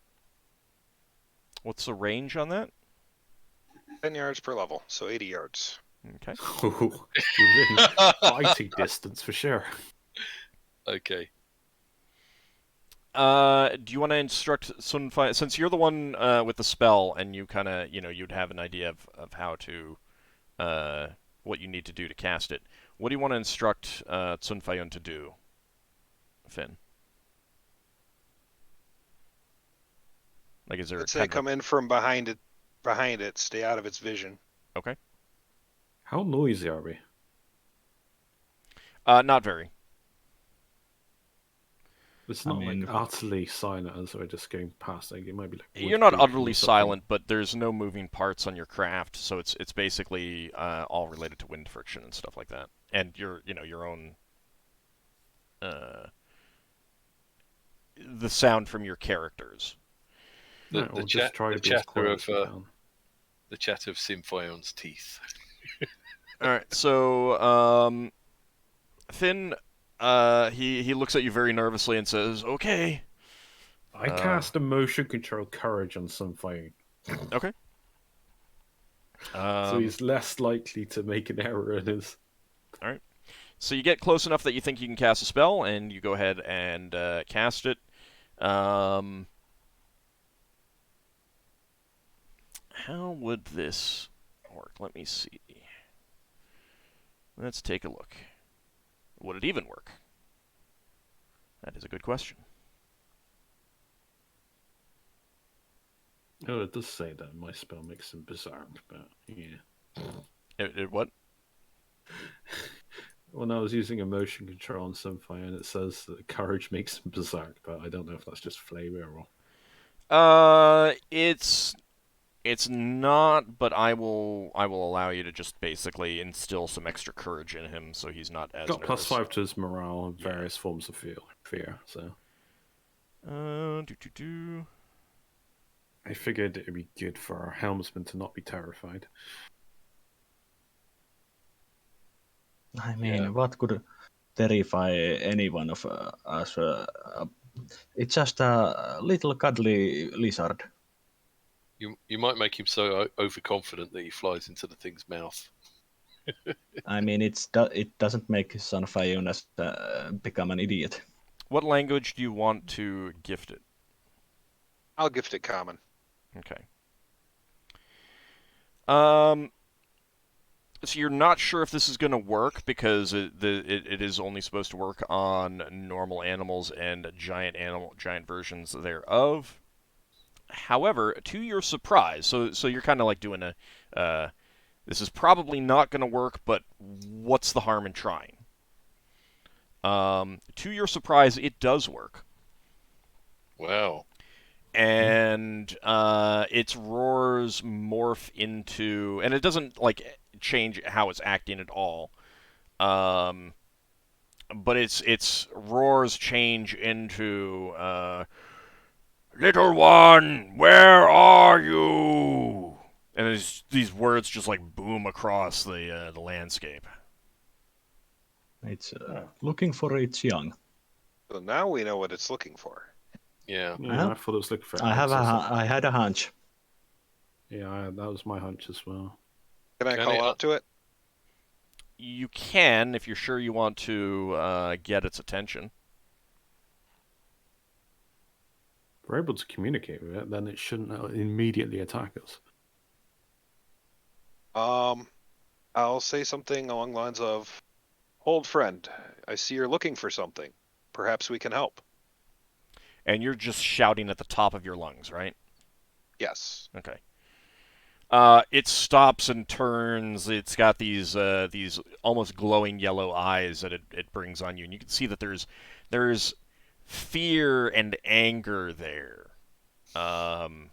What's the range on that? 10 yards per level, so 80 yards. Okay. Ooh, within fighting distance for sure. Okay. Do you want to instruct Sunfei, since you're the one with the spell, and you kind of, you'd have an idea of how to, what you need to do to cast it. What do you want to instruct Sunfei to do, Finn? Like, is there I'd a say kind of come in from behind it, stay out of its vision. Okay. How noisy are we? Not very. It's I not mean- like utterly silent as we're just going past. Like, it might be like You're not wood creaking utterly or something. silent, but there's no moving parts on your craft, so it's basically all related to wind friction and stuff like that, and your own the sound from your characters. The, Right, the, we'll chat, just try the to be as chatter quiet of as we can. the chatter of Symphion's teeth. All right, so Finn, he looks at you very nervously and says, "Okay." I cast a motion control courage on something, Okay. so he's less likely to make an error in his. So you get close enough that you think you can cast a spell, and you go ahead and cast it. How would this work? Let me see. Let's take a look. Would it even work? That is a good question. Oh, it does say that my spell makes him berserk, but yeah. It what? When I was using emotion control on Sunfire, and it says that courage makes him berserk, but I don't know if that's just flavor or. It's not, but I will allow you to just basically instill some extra courage in him, so he's not as Got nervous. +5 to his morale and various forms of fear. So. I figured it'd be good for our helmsman to not be terrified. I mean, what could terrify any one of us? It's just a little cuddly lizard. You might make him so overconfident that he flies into the thing's mouth. I mean, it doesn't make Sanfayunas become an idiot. What language do you want to gift it? I'll gift it common. Okay. So you're not sure if this is going to work because it is only supposed to work on normal animals and giant versions thereof. However, to your surprise, so you're kind of like doing a, this is probably not going to work, but what's the harm in trying? To your surprise, it does work. Wow. And its roars morph into, and it doesn't like change how it's acting at all. But its roars change into "Little one, where are you?" And these words just like boom across the landscape. It's looking for its young. So now we know what it's looking for. Yeah. Yeah, I thought it was looking for. I had a hunch. Yeah, that was my hunch as well. Can I call out to it? You can, if you're sure you want to get its attention. If we're able to communicate with it, then it shouldn't immediately attack us. I'll say something along the lines of, "Old friend, I see you're looking for something. Perhaps we can help." And you're just shouting at the top of your lungs, right? Yes. Okay. It stops and turns. It's got these almost glowing yellow eyes that it brings on you, and you can see that there's fear and anger there. And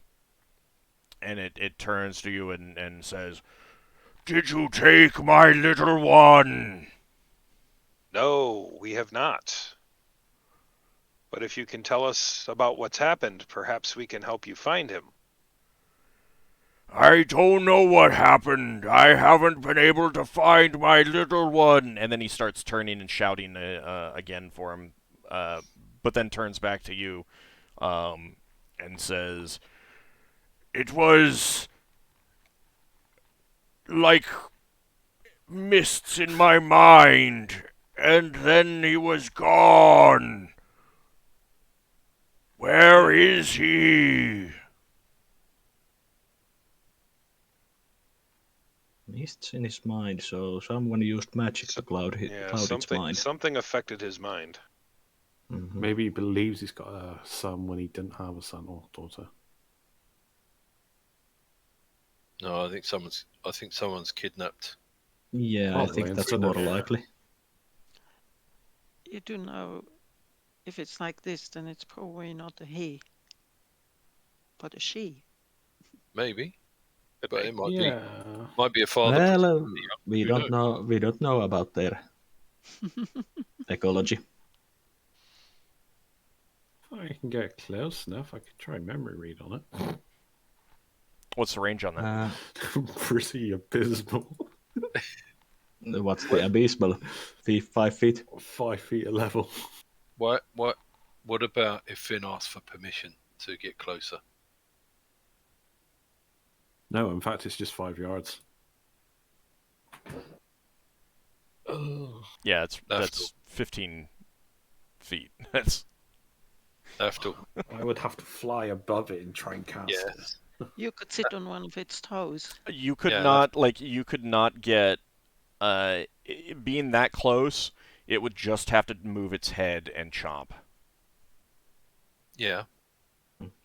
it turns to you and says, "Did you take my little one?" No, we have not. But if you can tell us about what's happened, perhaps we can help you find him. "I don't know what happened. I haven't been able to find my little one." And then he starts turning and shouting again for him, but then turns back to you and says, "It was like mists in my mind, and then he was gone. Where is he?" Mists in his mind, so someone used magic to cloud its mind. Something affected his mind. Mm-hmm. Maybe he believes he's got a son when he didn't have a son or daughter. No, I think someone's kidnapped. Yeah, Probably, I think that's instead more of- likely. You do know, if it's like this, then it's probably not a he, but a she. Maybe. But it Yeah. might be a father. Well, we Who don't knows? know. We don't know about their ecology. If I can get close enough, I could try memory read on it. What's the range on that? Pretty abysmal. What's the abysmal? 5 feet? 5 feet a level. What about if Finn asks for permission to get closer? No, in fact, it's just 5 yards. Yeah, that's 15 feet. That's Lafdul. I would have to fly above it and try and cast it. Yes. You could sit on one of its toes. you could Yeah, not get being that close, it would just have to move its head and chomp. Yeah.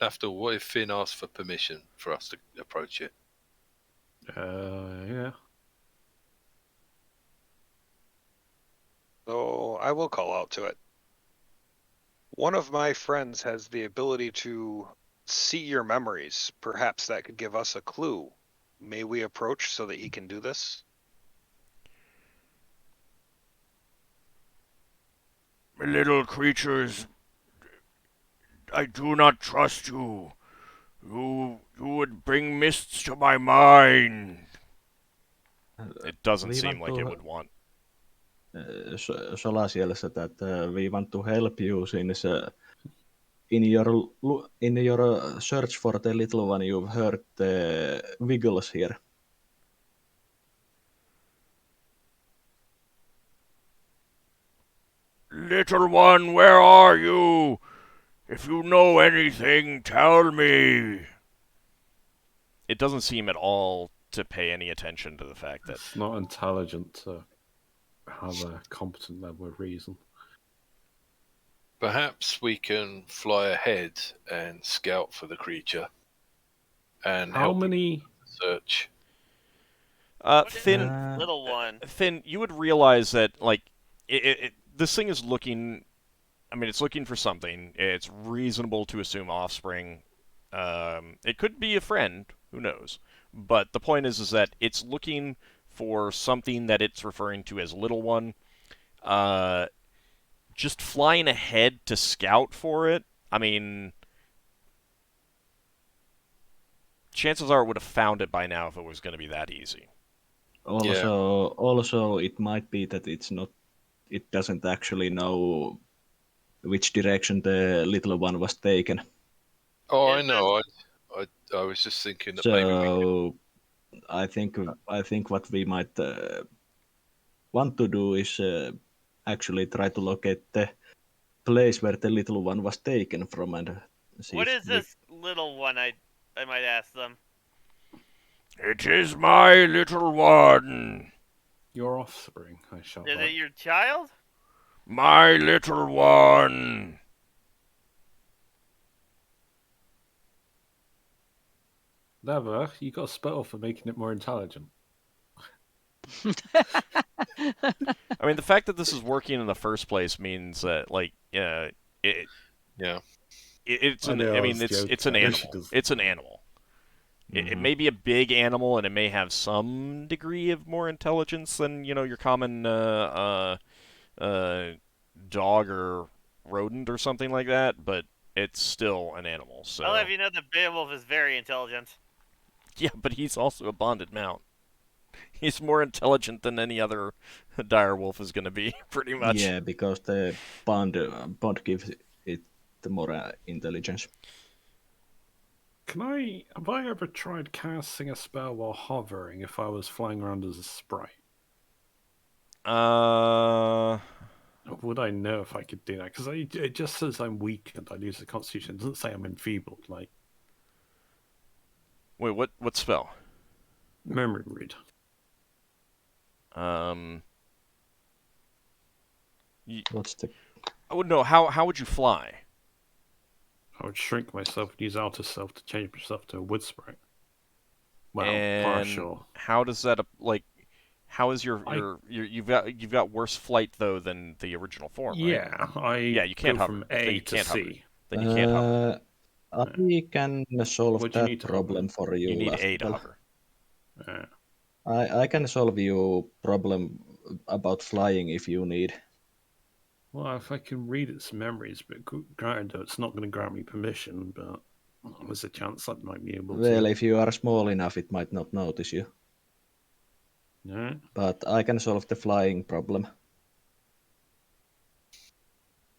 Lafdul, what if Finn asked for permission for us to approach it? Yeah. So I will call out to it. One of my friends has the ability to see your memories. Perhaps that could give us a clue. May we approach so that he can do this? Little creatures, I do not trust you. You would bring mists to my mind. It doesn't We seem want like to- it would want. Solas yells that we want to help you since in your search for the little one you've heard the wiggles here. Little one, where are you? If you know anything, tell me. It doesn't seem at all to pay any attention to the fact that It's not intelligent to have a competent level of reason. Perhaps we can fly ahead and scout for the creature and How help many? search. Finn, Little one. Finn, you would realize that this thing is looking. I mean, it's looking for something. It's reasonable to assume offspring. It could be a friend. Who knows? But the point is that it's looking for something that it's referring to as little one. Just flying ahead to scout for it. I mean, chances are it would have found it by now if it was going to be that easy. Also, it might be that it's not. It doesn't actually know which direction the little one was taken. Oh, I Is know. I was just thinking that maybe we could... So I think what we might want to do is actually try to locate the place where the little one was taken from and see What if is this little one? I might ask them. It is my little one. Your offspring, I shall. Is it your child? My little one. Never. You got a spell for making it more intelligent. I mean, the fact that this is working in the first place means that, like, Yeah. it's I an. know, I I mean, was it's an joking. I wish it animal. does- It's an animal. It may be a big animal, and it may have some degree of more intelligence than your common dog or rodent or something like that. But it's still an animal. So I'll have you know that Beowulf is very intelligent. yeah, but he's also a bonded mount. He's more intelligent than any other dire wolf is going to be, pretty much. Yeah, because the bond gives it the more intelligence. Have I ever tried casting a spell while hovering if I was flying around as a sprite? Uh, Would I know if I could do that? Because it just says I'm weakened. I lose the constitution. It doesn't say I'm enfeebled. Like wait, what spell? memory read. What's the I would know how would you fly? I would shrink myself and use outer self to change myself to a wood sprite. Well, And partial. how does that like? How is I- you've got worse flight though than the original form? Right? Yeah, you can't go hover. from Then A you to can't hover. C. Then you can't hover. I can solve What do you that need to problem for you. You need A to Lafdul. hover. I can solve your problem about flying if you need. Well, if I can read its memories, but granted, though, it's not going to grant me permission, but there's a chance I might be able Well, to. if you are small enough, it might not notice you. Yeah. But I can solve the flying problem.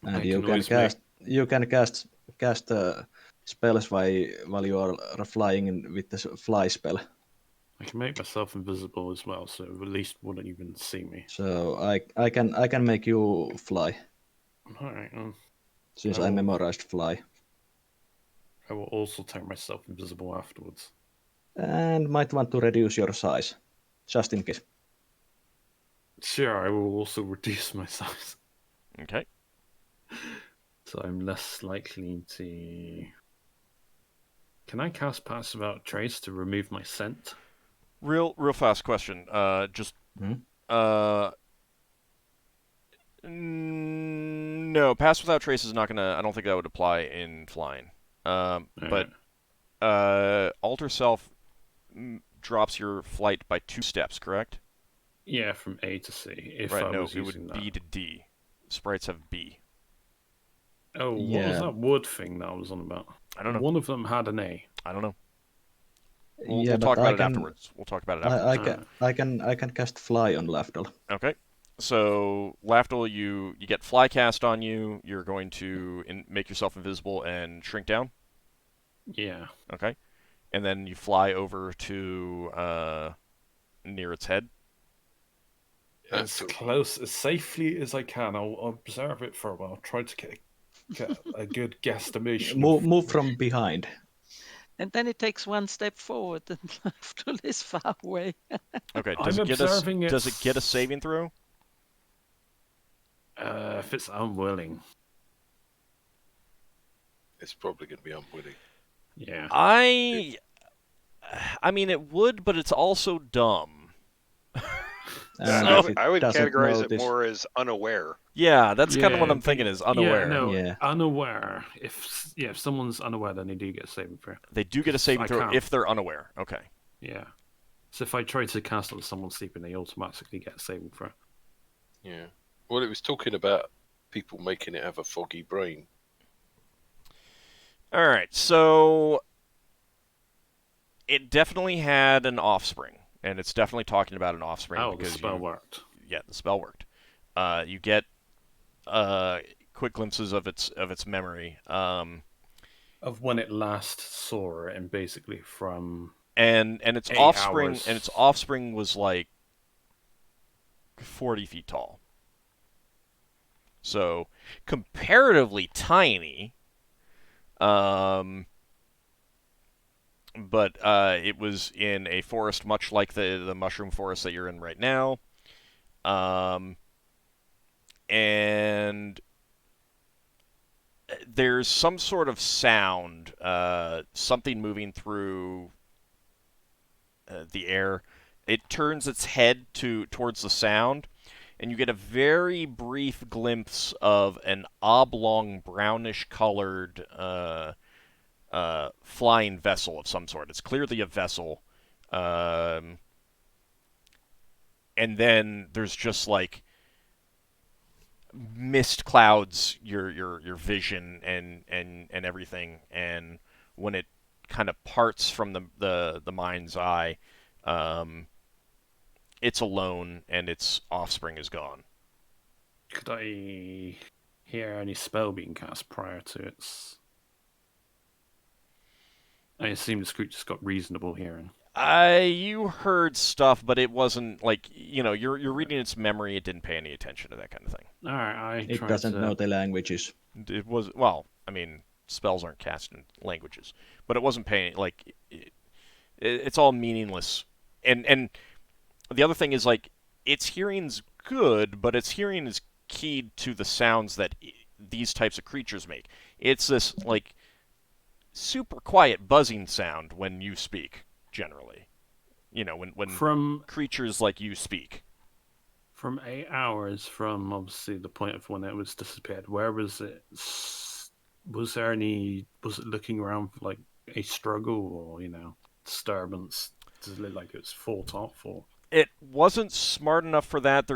And I you can can always cast spells while you are flying with the fly spell. I can make myself invisible as well, so at least wouldn't even see me. So I can make you fly All right. since Oh. I memorized fly. I will also turn myself invisible afterwards. And might want to reduce your size, just in case. Sure, I will also reduce my size, Okay. so I'm less likely to. Can I cast Pass Without Trace to remove my scent? Real fast question. Just Hmm? no. Pass without trace is not gonna. I don't think that would apply in flying. But alter self drops your flight by 2 steps. Correct? Yeah, from A to C. If Right. I No, was it using would that. B to D. Sprites have B. Oh, what was Yeah. that wood thing that I was on about? I don't know. One of them had an A. I don't know. We'll Yeah, talk but about it afterwards. We'll talk about it afterwards. I can cast fly on Lafdul. Okay. So, Lafdul, you get fly cast on you. You're going to make yourself invisible and shrink down. Yeah. Okay. And then you fly over to near its head. As close, as safely as I can. I'll observe it for a while. Try to get a good guesstimation. Move from behind. And then it takes one step forward and Lafdul is far away. Okay. I'm observing it. Does it get a saving throw? If it's unwilling. It's probably going to be unwilling. Yeah. I mean, it would, but it's also dumb. And I if would, it I would doesn't categorize it notice- more as unaware. Yeah, that's kind of what Yeah, I'm thinking is unaware. Yeah, no, Yeah. unaware. If someone's unaware, then they do get a saving throw. They do get a saving I throw can't. if they're unaware. Okay. Yeah. So if I try to cast on someone sleeping, they automatically get a saving throw. Yeah. Well, it was talking about people making it have a foggy brain. All right. So it definitely had an offspring, and it's definitely talking about an offspring. Oh, the because spell worked. Yeah, the spell worked. You get quick glimpses of its memory. Of when it last saw her, and basically from And its 8 offspring hours. and its offspring was like 40 feet tall. So comparatively tiny. But it was in a forest much like the mushroom forest that you're in right now. And there's some sort of sound, something moving through the air. It turns its head towards the sound, and you get a very brief glimpse of an oblong, brownish-colored flying vessel of some sort. It's clearly a vessel. And then there's just like mist clouds your vision and everything, and when it kind of parts from the mind's eye, it's alone and its offspring is gone. Could I hear any spell being cast prior to its? I assume the creature's got reasonable hearing. You heard stuff, but it wasn't like, you're reading its memory. It didn't pay any attention to that kind of thing. All right, It doesn't know the languages. It was, well, I mean, spells aren't cast in languages, but it wasn't paying, like, it's all meaningless. And the other thing is, like, its hearing's good, but its hearing is keyed to the sounds that these types of creatures make. It's this, like, super quiet buzzing sound when you speak, generally. When From creatures like you speak. From 8 hours from obviously the point of when it was disappeared, where was it? Was it looking around for like a struggle or, disturbance? Does it look like it was fought off or? It wasn't smart enough for that.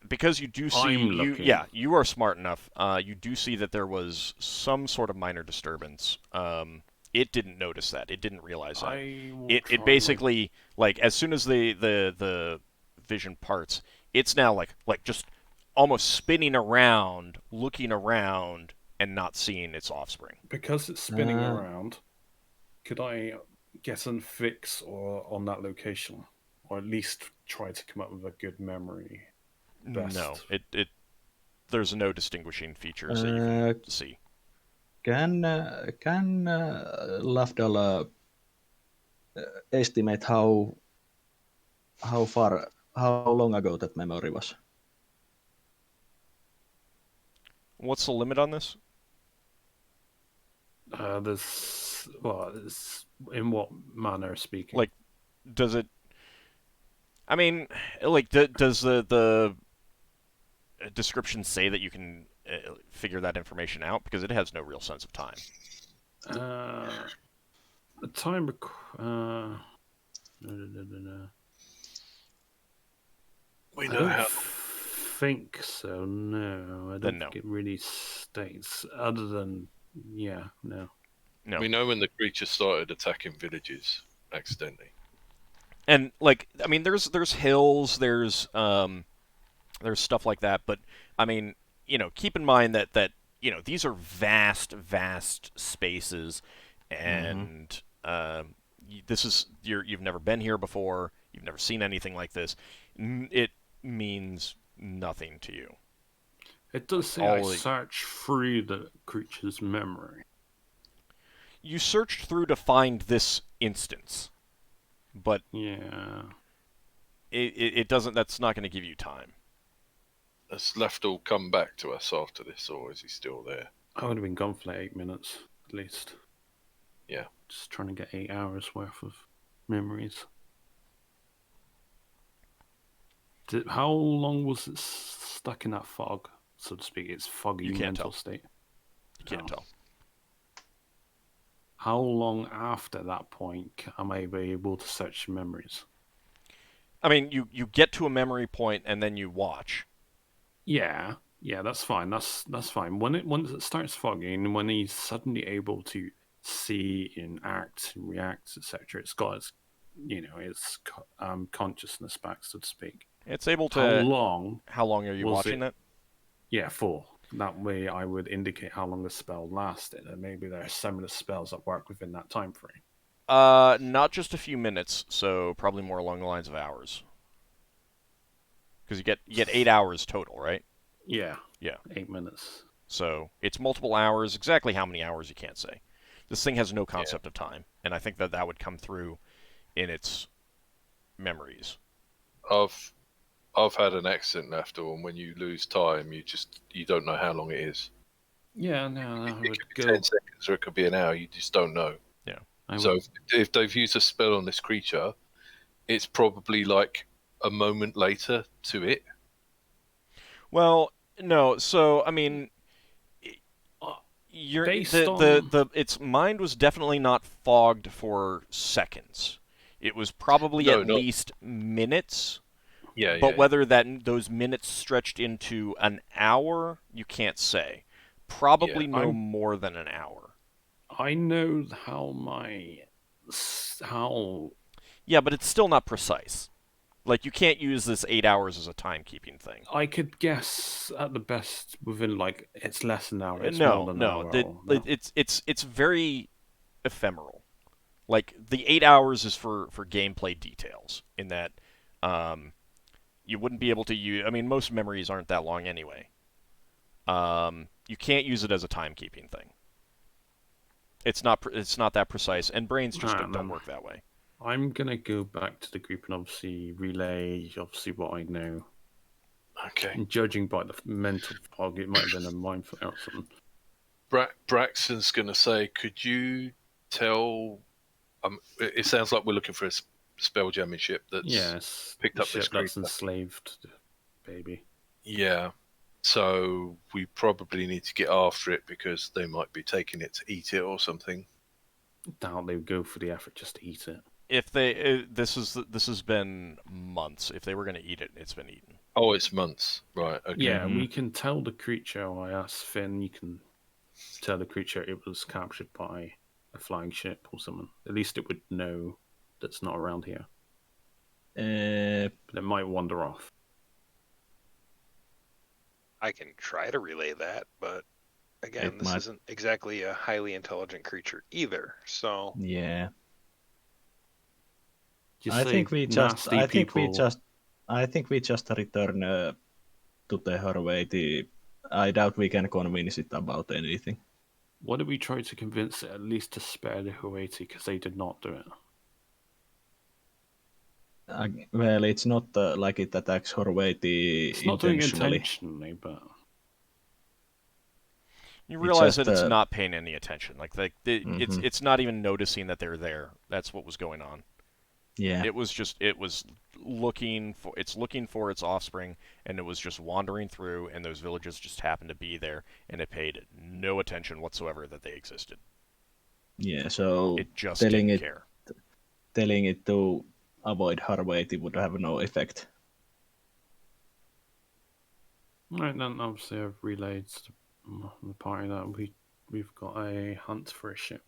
Because you do see, you are smart enough. You do see that there was some sort of minor disturbance. It didn't notice that. It didn't realize that. It basically, like, as soon as the vision parts, it's now like just almost spinning around, looking around, and not seeing its offspring. Because it's spinning around, could I get a fix on that location, or at least try to come up with a good memory? Best. No, there's no distinguishing features that you can see. Can Lafdul estimate how far how long ago that memory was? What's the limit on this? In what manner speaking? Like, does it? I mean, like, does the description say that you can figure that information out? Because it has no real sense of time. The time. No. We I know don't how. think so. No, I don't no. think it really states. Other than no. No. We know when the creature started attacking villages accidentally. And like, I mean, there's hills, there's stuff like that, but I mean, keep in mind that these are vast spaces, and you've never been here before, you've never seen anything like this. It means nothing to you. It does say I search through the creature's memory. You searched through to find this instance, but yeah, it doesn't. That's not going to give you time. Has Lafdul come back to us after this, or is he still there? I would have been gone for like 8 minutes at least. Yeah, just trying to get 8 hours worth of memories. How long was it stuck in that fog, so to speak? It's foggy mental state. You can't tell. How long after that point am I able to search memories? I mean, you get to a memory point and then you watch. Yeah, that's fine. That's fine. Once it starts fogging, when he's suddenly able to see and act and react, etc., it's got its consciousness back, so to speak. It's able to. How long are you watching it? Yeah, 4. That way, I would indicate how long the spell lasted, and maybe there are similar spells that work within that time frame. Not just a few minutes, so probably more along the lines of hours. Because you get 8 hours total, right? Yeah. Yeah. 8 minutes. So it's multiple hours. Exactly how many hours you can't say. This thing has no concept of time, and I think that would come through in its memories. I've had an accident, Lafdul, and when you lose time, you don't know how long it is. Yeah, no, it could be 10 seconds or it could be an hour. You just don't know. Yeah. So if they've used a spell on this creature, it's probably like a moment later to it. Well, no. So I mean, its mind was definitely not fogged for seconds. It was probably at least minutes. Yeah, but whether those minutes stretched into an hour, you can't say. Probably no more than an hour. I know how. Yeah, but it's still not precise. Like, you can't use this 8 hours as a timekeeping thing. I could guess at the best within, like, it's less than an hour. It's more than an hour. No. It's very ephemeral. Like, the 8 hours is for gameplay details, in that you wouldn't be able to use... I mean, most memories aren't that long anyway. You can't use it as a timekeeping thing. It's not that precise, and brains just don't work that way. I'm going to go back to the group and obviously relay what I know. Okay. And judging by the mental fog, it might have been a mind flare or something. Braxon's going to say, could you tell... it sounds like we're looking for a spelljamming ship that's picked up this creature. That's enslaved baby. Yeah. So we probably need to get after it because they might be taking it to eat it or something. I doubt they would go for the effort just to eat it. If they, this has been months. If they were going to eat it, it's been eaten. Oh, it's months, right? Okay. Yeah, we can tell the creature. I asked Finn. You can tell the creature it was captured by a flying ship or something. At least it would know that's not around here. But it might wander off. I can try to relay that, but again, this isn't exactly a highly intelligent creature either. So yeah. I think we just return to the Horvati. I doubt we can convince it about anything. What did we try to convince it at least to spare the Horvati because they did not do it? Well, it's not like it attacks Horwathi It's not doing it intentionally. intentionally, but You It realize just, that it's not paying any attention. Mhm. It's not even noticing that they're there. That's what was going on. Yeah. It was looking for its offspring, and it was just wandering through, and those villages just happened to be there, and it paid no attention whatsoever that they existed. Yeah. So It just telling didn't it care. telling it to avoid Horwathi would have no effect. right then, obviously I've relayed to the party that we've got a hunt for a ship.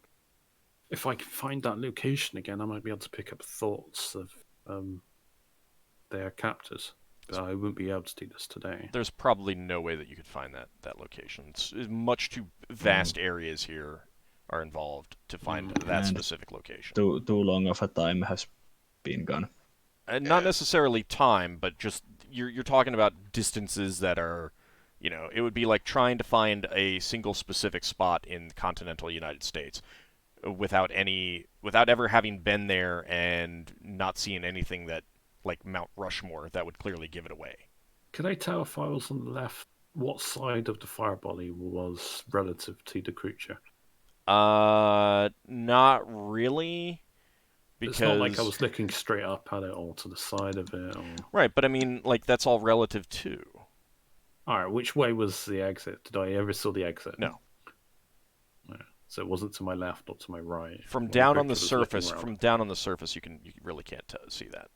If I can find that location again, I might be able to pick up thoughts of their captors. But I wouldn't be able to do this today. There's probably no way that you could find that location. It's much too vast areas here are involved to find that And specific location. Too long of a time has been gone. And not necessarily time, but just you're talking about distances that are, it would be like trying to find a single specific spot in continental United States without ever having been there and not seeing anything that like Mount Rushmore that would clearly give it away. Could I tell if I was on the left, what side of the fire body was relative to the creature? Not really. Because... It's not like I was looking straight up at it or to the side of it. Or... Right, but I mean, like, that's all relative too. Alright, which way was the exit? Did I ever saw the exit? No. Yeah. So it wasn't to my left or to my right. From down on the surface, you really can't see that.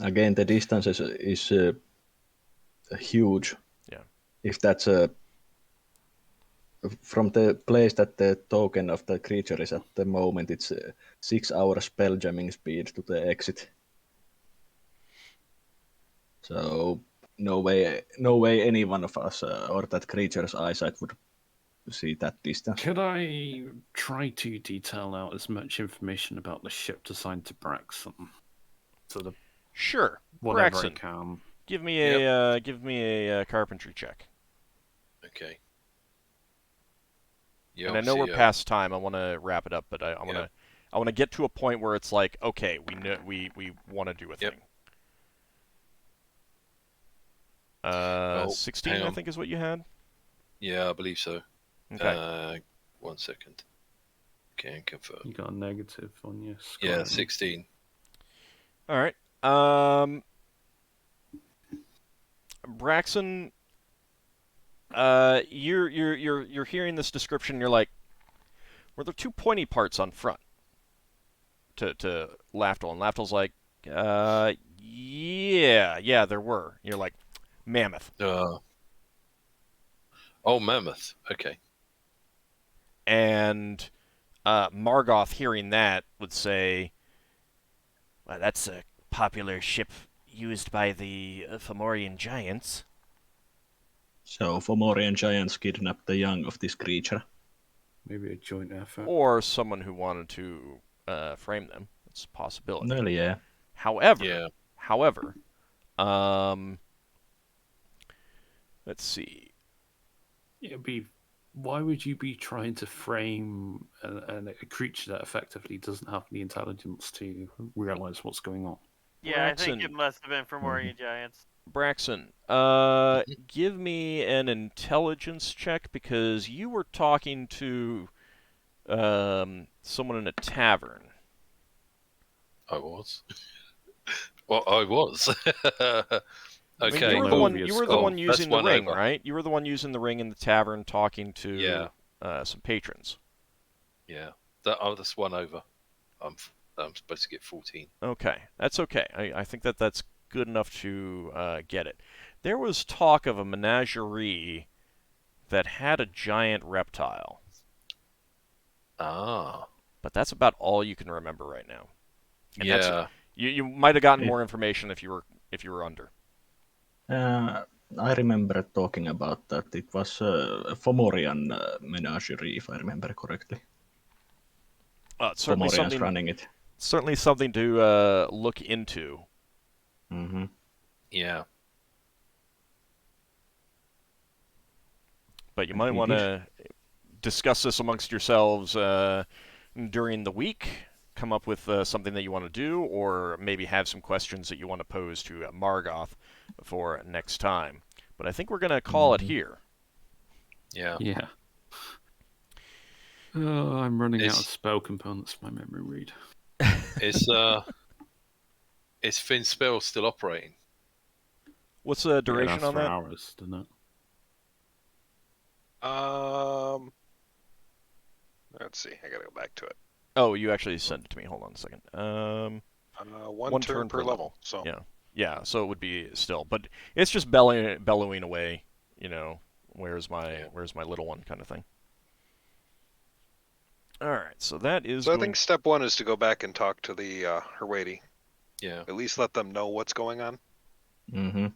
Again, the distance is huge. Yeah. If that's from the place that the token of the creature is at the moment, it's 6 hours spelljamming speed to the exit. So no way any one of us or that creature's eyesight would see that distance. Could I try to detail out as much information about the ship designed to Braxon? Sure. Whatever Braxon, I can. give me a carpentry check. Okay. And I know we're past time. I want to wrap it up, but I want to get to a point where it's like, okay, we want to do a thing. 16, I think, is what you had. Yeah, I believe so. Okay. 1 second. Can confirm. You got a negative on your screen. Yeah, 16. All right. Braxon, you're hearing this description. You're like, were there 2 pointy parts on front? To Lafdul, and Lafdul's like, yeah, there were. You're like, mammoth. Oh, mammoth. Okay. And Margoth, hearing that, would say, well, that's a popular ship used by the Fomorian giants. So Fomorian giants kidnapped the young of this creature. Maybe a joint effort. Or someone who wanted to frame them. It's a possibility. Well, yeah. However, let's see. Why would you be trying to frame a creature that effectively doesn't have the intelligence to realize what's going on? Yeah, I think it must have been from Fomorian giants. Braxon, give me an intelligence check, because you were talking to someone in a tavern. I was. Well, I was. Okay. I mean, you were the one using the ring, over. right? You were the one using the ring in the tavern, talking to some patrons. Yeah. That's one over. I'm supposed to get 14. Okay, that's okay. I think that's good enough to get it. There was talk of a menagerie that had a giant reptile. Ah. But that's about all you can remember right now. And yeah. You might have gotten more information if you were under. I remember talking about that. It was a Fomorian menagerie, if I remember correctly. Certainly Fomorians running it. Certainly something to look into. Mm-hmm. Yeah. But you might want to discuss this amongst yourselves during the week, come up with something that you want to do, or maybe have some questions that you want to pose to Margoth for next time. But I think we're going to call it here. Yeah. Yeah. I'm running out of spell components for my memory read. Is Finn's spell still operating? What's the duration on for that? hours, doesn't it? Let's see. I gotta go back to it. Oh, you actually sent it to me. Hold on a second. One turn per level. So yeah. So it would be still, but it's just bellowing away. You know, where's my little one kind of thing. All right, so that is. So I think step one is to go back and talk to the Herwady. Yeah. At least let them know what's going on. Mm-hmm.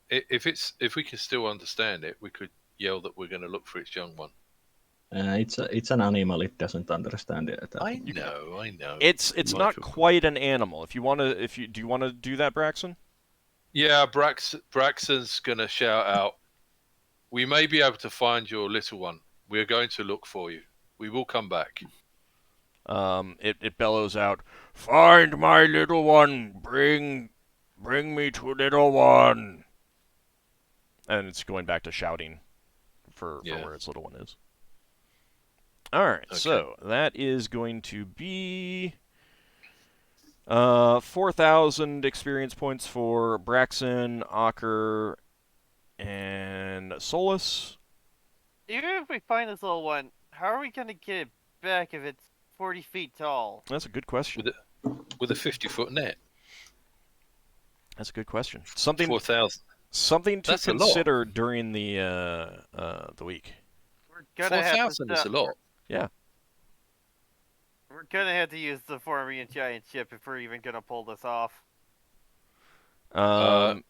If we can still understand it, we could yell that we're going to look for its young one. It's an animal. It doesn't understand it. I know. It's not quite an animal. Do you want to do that, Braxon? Yeah, Braxon's going to shout out, "We may be able to find your little one. We are going to look for you. We will come back." It bellows out, "Find my little one! Bring me to little one!" And it's going back to shouting for where its little one is. Alright, okay. So that is going to be 4,000 experience points for Braxon, Ockar, and Solas. Even if we find this little one, how are we going to get it back if it's 40 feet tall? That's a good question. With a 50-foot net. That's a good question. 4,000. Something to consider during the week. 4,000 is a lot. Yeah. We're gonna have to use the Formian giant ship if we're even gonna pull this off. So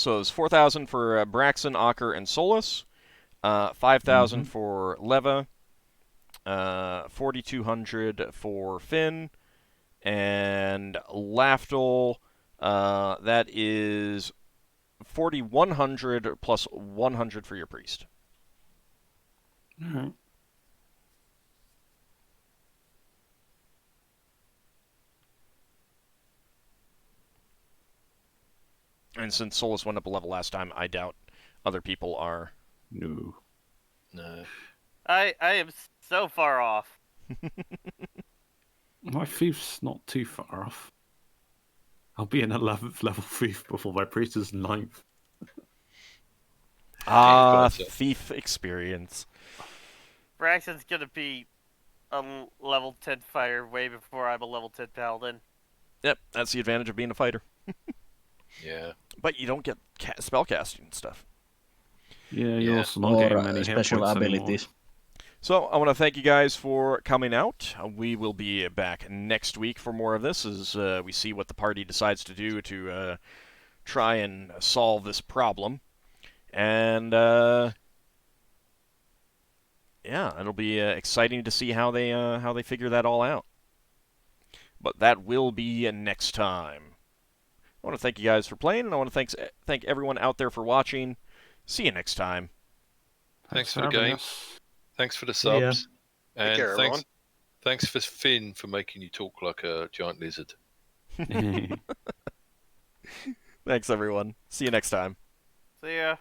it's 4,000 for Braxon, Ockar, and Solas, 5,000 for Leva, 4,200 for Finn, and Lafdul. That is 4,100 plus 100 for your priest. Alright. And since Solas went up a level last time, I doubt other people are. No. I am so far off. My thief's not too far off. I'll be an 11th level thief before my priest is 9th. Thief experience. Braxton's gonna be a level 10 fighter way before I'm a level 10 paladin. Yep, that's the advantage of being a fighter. Yeah. But you don't get spellcasting and stuff. Yeah, you're also not getting many special abilities. Anymore. So I want to thank you guys for coming out. We will be back next week for more of this as we see what the party decides to do to try and solve this problem. And yeah, it'll be exciting to see how they figure that all out. But that will be next time. I want to thank you guys for playing, and I want to thank everyone out there for watching. See you next time. Thanks for the game. Thanks for the subs. Yeah. And care, everyone. Thanks for Finn for making you talk like a giant lizard. Thanks, everyone. See you next time. See ya.